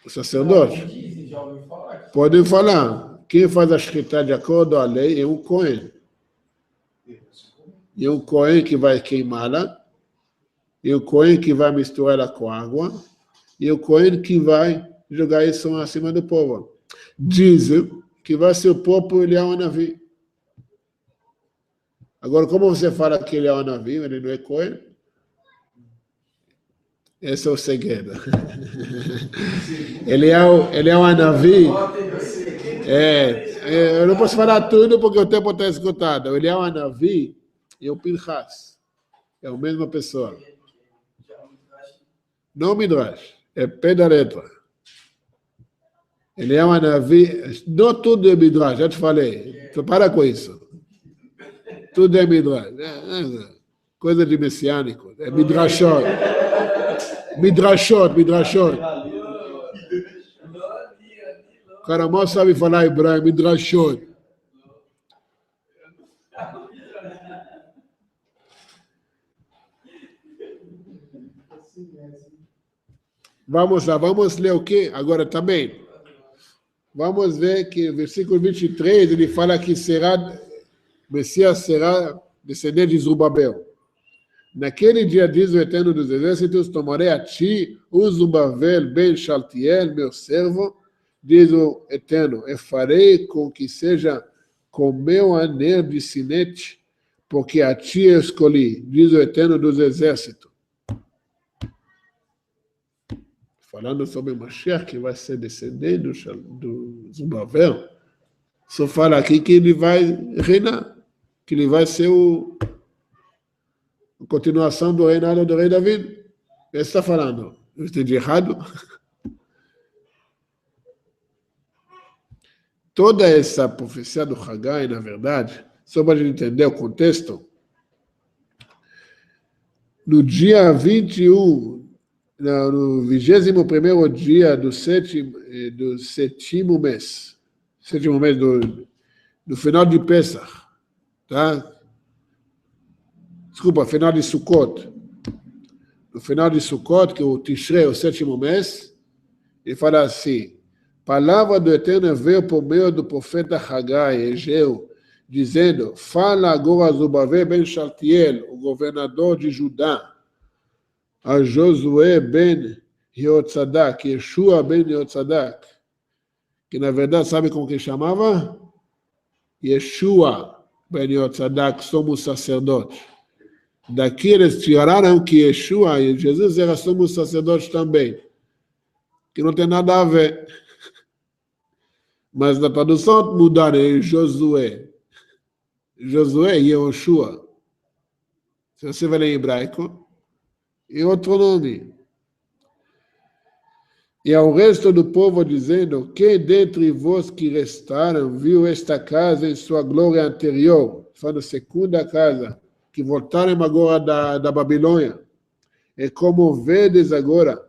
O sacerdote.
Dizem, já ouviu falar.
Podem falar. Quem faz a escrita de acordo à lei é um Cohen. E um Cohen que vai queimá-la, e o Cohen que vai misturar ela com água, e o Cohen que vai jogar isso acima do povo. Dizem que vai ser o próprio Eliyahu Navi. Agora, como você fala que ele é o Navi, ele não é Cohen? Esse é o segredo. Ele é o Anavi. Eu não posso falar tudo porque o tempo está esgotado. Ele é o Anavi e o Pinchas. É a mesma pessoa. Não Midrash. É pé da letra. Ele é um Anavi. Não tudo é Midrash, já te falei. Então, para com isso. Tudo é Midrash. Coisa de messiânico. É Midrashot. Midrashot. O cara mal sabe falar hebraico. Midrashot. Vamos lá, vamos ler o quê? Agora também. Vamos ver que no versículo 23 ele fala que Messias será descendente de Zorobabel. Naquele dia, diz o Eterno dos Exércitos, tomarei a ti o Zorobabel ben Shaltiel, meu servo, diz o Eterno, e farei com que seja com meu anel de sinete, porque a ti eu escolhi, diz o Eterno dos Exércitos. Falando sobre Mashiach, que vai ser descendente do Zorobabel, só fala aqui que ele vai reinar, que ele vai ser a continuação do reinado do rei David. Ele está falando. Eu entendi errado? Toda essa profecia do Haggai, na verdade, só para a gente entender o contexto, no dia 21, no 21º dia do sétimo mês do final de Pesach, tá? Desculpa, final de Sukkot. No final de Sukkot, que é o Tishrei, o sétimo mês, ele fala assim, palavra do Eterno veio por meio do profeta Haggai, Egeu, dizendo, fala agora a Zorobabel ben Shaltiel, o governador de Judá, a Josué ben Yehotzadak, Yeshua ben Yehotzadak, que na verdade sabe como que chamava? Yeshua ben Yehotzadak, somos sacerdotes. Daqui eles tiraram que Yeshua e Jesus era somos sacerdotes também, que não tem nada a ver. Mas na tradução mudaram em Josué. Josué e Yehoshua. Se você vai ler em hebraico, é outro nome. E ao resto do povo dizendo, quem dentre vós que restaram viu esta casa em sua glória anterior? Falando segunda casa, que voltaram agora da Babilônia. E como vedes agora,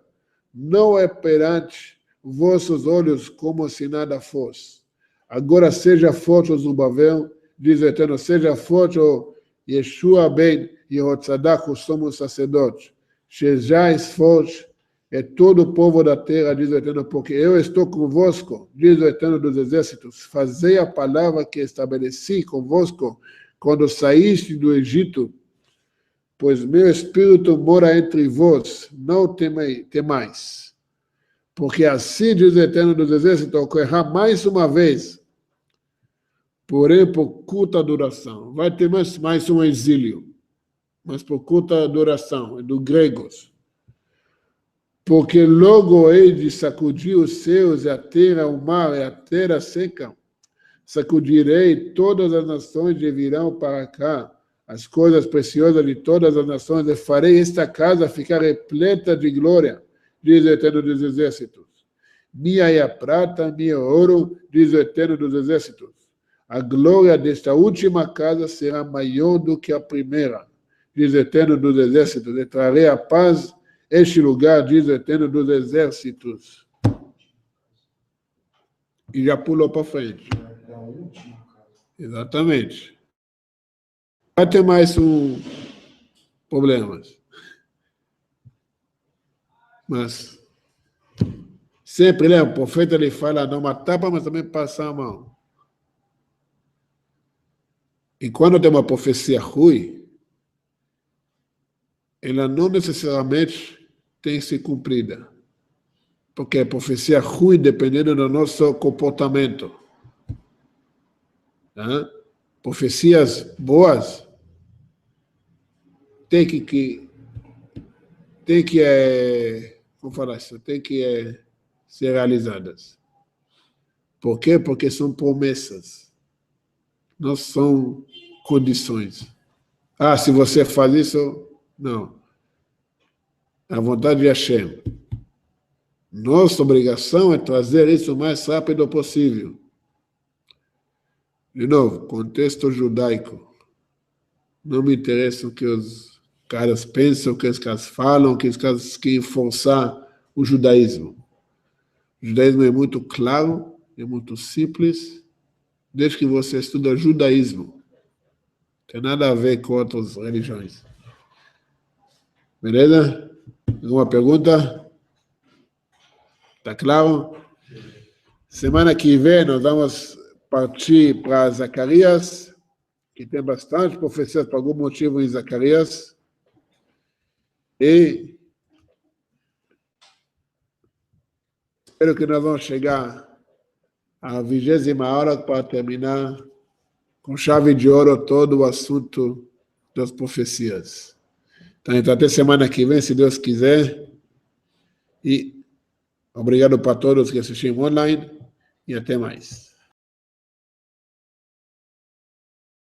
não é perante vossos olhos como se nada fosse. Agora seja forte o Zorobabel, diz o Eterno, seja forte o Yeshua ben Yehotzadak, o sumo sacerdote. Sejais forte, e todo o povo da terra, diz o Eterno, porque eu estou convosco, diz o Eterno dos Exércitos. Fazei a palavra que estabeleci convosco quando saíste do Egito, pois meu espírito mora entre vós, não temais. Porque assim diz o Eterno dos Exércitos, ocorrerá mais uma vez, porém por curta duração. Vai ter mais um exílio, mas por curta duração, é do gregos. Porque logo hei de sacudir os céus e a terra, o mar e a terra seca. Sacudirei todas as nações e virão para cá as coisas preciosas de todas as nações e farei esta casa ficar repleta de glória, diz o Eterno dos Exércitos. Minha é a prata, minha é o ouro, diz o Eterno dos Exércitos. A glória desta última casa será maior do que a primeira, diz o Eterno dos Exércitos. E trarei a paz este lugar, diz o Eterno dos Exércitos. E já pulou para frente. Exatamente. Vai ter mais problemas. Mas sempre, né, o profeta ele fala não matar, mas também passar a mão. E quando tem uma profecia ruim, ela não necessariamente tem que ser cumprida. Porque a profecia ruim dependendo do nosso comportamento. Tá? Profecias boas tem que tem que, vamos falar isso, tem que ser realizadas. Por quê? Porque são promessas, não são condições. Ah, se você faz isso, não. A vontade de Hashem. Nossa obrigação é trazer isso o mais rápido possível. De novo, contexto judaico. Não me interessa o que os caras pensam, o que os caras falam, o que os caras querem forçar o judaísmo. O judaísmo é muito claro, é muito simples, desde que você estuda judaísmo. Não tem nada a ver com outras religiões. Beleza? Alguma pergunta? Tá claro? Semana que vem nós vamos partir para Zacarias, que tem bastante profecias por algum motivo em Zacarias. E espero que nós vamos chegar à 20ª hora para terminar com chave de ouro todo o assunto das profecias. Então, até semana que vem, se Deus quiser. E obrigado para todos que assistiram online e até mais.